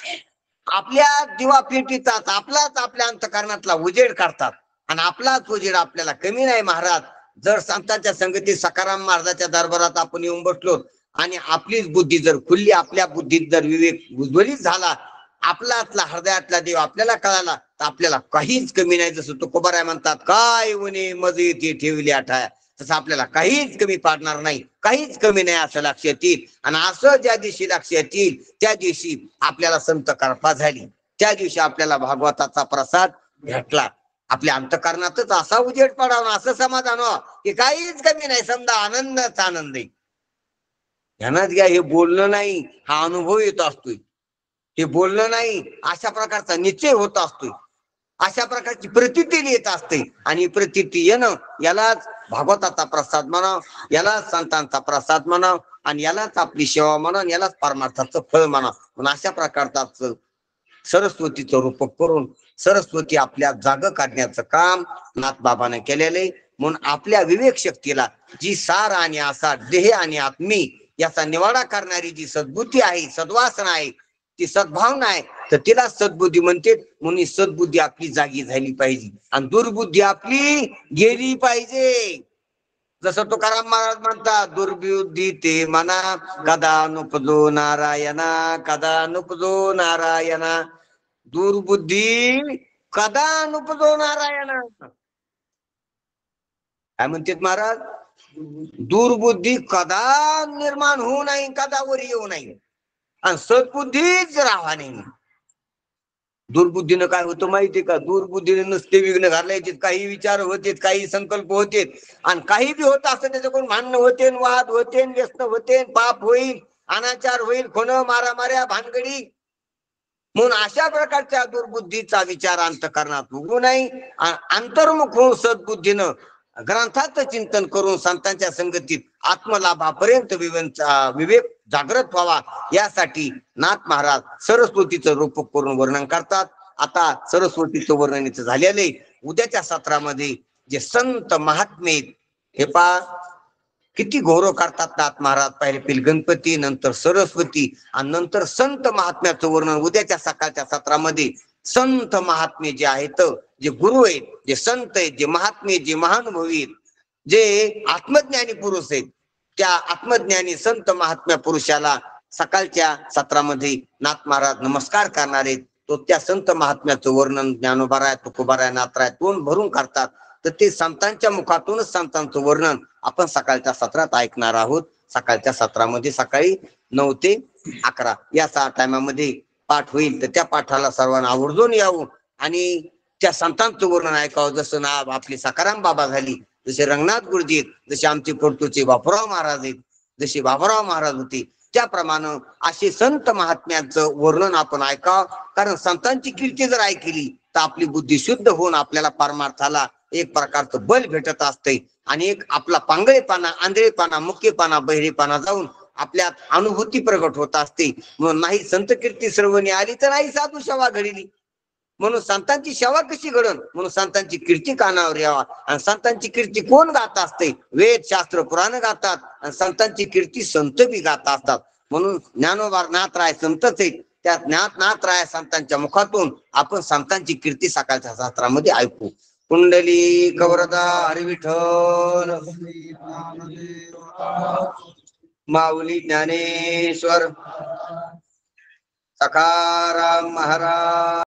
आपल्या दिवा पेटीतात, आपलाच आपल्या अंतकरणातला उजेड करतात. आणि आपलाच उजेड आपल्याला कमी नाही महाराज. जर संतांच्या संगतीत सकाराम महाराजाच्या दरबारात आपण येऊन बसलो आणि आपलीच बुद्धी जर खुलली, आपल्या बुद्धीत जर विवेक उज्ज्वलित झाला, आपलातला हृदयातला देव आपल्याला कळाला, तर आपल्याला काहीच कमी नाही. जसं तुकोबाराय म्हणतात, काय उणे मज येते ठेवली आठाया, तसं आपल्याला काहीच कमी पाडणार नाही, काहीच कमी नाही असं लक्षात येईल. आणि असं ज्या दिवशी लक्षात येईल त्या दिवशी आपल्याला संत कृपा झाली, त्या दिवशी आपल्याला भागवताचा प्रसाद भेटला. आपल्या अंतकरणातच असा उजेड पडावा, असं समाधान व्हा की काहीच कमी नाही, समजा आनंदच आनंद आहे. ध्यानात घ्या. हे बोलणं नाही, हा अनुभव येत असतोय. हे बोलणं नाही, अशा प्रकारचा निश्चय होत असतोय, अशा प्रकारची प्रतीती येत असते. आणि प्रतीती येणं यालाच भागवताचा प्रसाद म्हणाव, यालाच संतांचा प्रसाद म्हणाव, आणि यालाच आपली सेवा म्हणाव, यालाच परमार्थाचं फळ म्हणाव. म्हणून अशा प्रकारचाच सरस्वतीचं रूप करून सरस्वती आपल्या जाग काढण्याचं काम नाथबाबाने केलेलं आहे. म्हणून आपल्या विवेक शक्तीला जी सार आणि आसा देह आणि आत्मी याचा निवाडा करणारी जी सद्बुद्धी आहे, सद्वासना आहे, ती सद्भावना आहे, तर तिला सद्बुद्धी म्हणते. म्हणून सद्बुद्धी आपली जागी झाली पाहिजे आणि दुर्बुद्धी आपली गेली पाहिजे. जसं तुकाराम महाराज म्हणतात, दुर्बुद्धी ते मना कदा नुपजो नारायणा, कदा नुपजो नारायणा. दुर्बुद्धी कदा नुपजो नारायणा. काय म्हणतात महाराज, दुर्बुद्धी कदा निर्माण होऊ नाही, कदा वर येऊ नाही, आणि सद्बुद्धीच राहा नाही. दुर्बुद्धीनं काय होतं माहितीये का, दुर्बुद्धीने नुसते विघ्न घालायचे, काही विचार होते, काही संकल्प होते, आणि काही बी होत असं त्याच्याकडून भांडणं होते, वाद होते, व्यसन होते, पाप होईल, अनाचार होईल, खोणं मारामाऱ्या भानगडी. म्हणून अशा प्रकारच्या दुर्बुद्धीचा विचार अंतकरणात उगू नाही. अंतर्मुख होऊन सद्बुद्धीनं ग्रंथाचं चिंतन करून संतांच्या संगतीत आत्मलाभापर्यंत विवेक जागृत व्हावा, यासाठी नाथ महाराज सरस्वतीचं रूप करून वर्णन करतात. आता सरस्वतीचं वर्णन इथं झालेलं आहे. उद्याच्या सत्रामध्ये जे संत महात्मे हे पा किती गौरव करतात नाथ महाराज. पहिले गणपती, नंतर सरस्वती, आणि नंतर संत महात्म्याचं वर्णन उद्याच्या सकाळच्या सत्रामध्ये. संत महात्मे जे आहेत, जे गुरु आहेत, जे संत आहेत, जे महात्मे, जे महानुभवी आहेत, जे आत्मज्ञानी पुरुष आहेत, त्या आत्मज्ञानी संत महात्म्या पुरुषाला सकाळच्या सत्रामध्ये नाथ महाराज नमस्कार करणार आहेत. तो त्या संत महात्म्याचं वर्णन ज्ञानोबाराय, तुकोबाराय, नाथराय तोंड भरून करतात. तर ते संतांच्या मुखातूनच संतांचं वर्णन आपण सकाळच्या सत्रात ऐकणार आहोत. सकाळच्या सत्रामध्ये सकाळी 9 ते 11 या 6 टायमामध्ये पाठ होईल. तर त्या पाठाला सर्वांना आवर्जून यावं आणि त्या संतांचं वर्णन ऐकावं. जसं ना आपली सकाराम बाबा झाली, जसे रंगनाथ गुरुजी आहेत, जसे आमचे पोर्तूचे बापूराव महाराज आहेत, जसे बाबूराव महाराज होते, त्याप्रमाणे असे संत महात्म्यांचं वर्णन आपण ऐकावं. कारण संतांची कीर्ती जर ऐकली तर आपली बुद्धी शुद्ध होऊन आपल्याला परमार्थाला एक प्रकारचं बल भेटत असते आणि एक आपला पांगळेपणा, आंधळेपणा, मुकेपणा, बहिरेपणा जाऊन आपल्यात अनुभूती प्रगट होत असते. म्हणून नाही संत कीर्ती श्रवणी आली तर नाही साधू सेवा घडली. म्हणून संतांची सेवा कशी घडण, म्हणून संतांची कीर्ती कानावर यावा. आणि संतांची कीर्ती कोण गात असते? वेद शास्त्र पुराण गातात आणि संतांची कीर्ती संत बी गात असतात. म्हणून ज्ञानोबा नाथराय संतच आहेत. त्या नाथराय संतांच्या मुखातून आपण संतांची कीर्ती सकाळच्या शास्त्रामध्ये ऐकू. कुंडली कवरदा हरी विठ्ठल माऊली ज्ञानेश्वर सखाराम महाराज.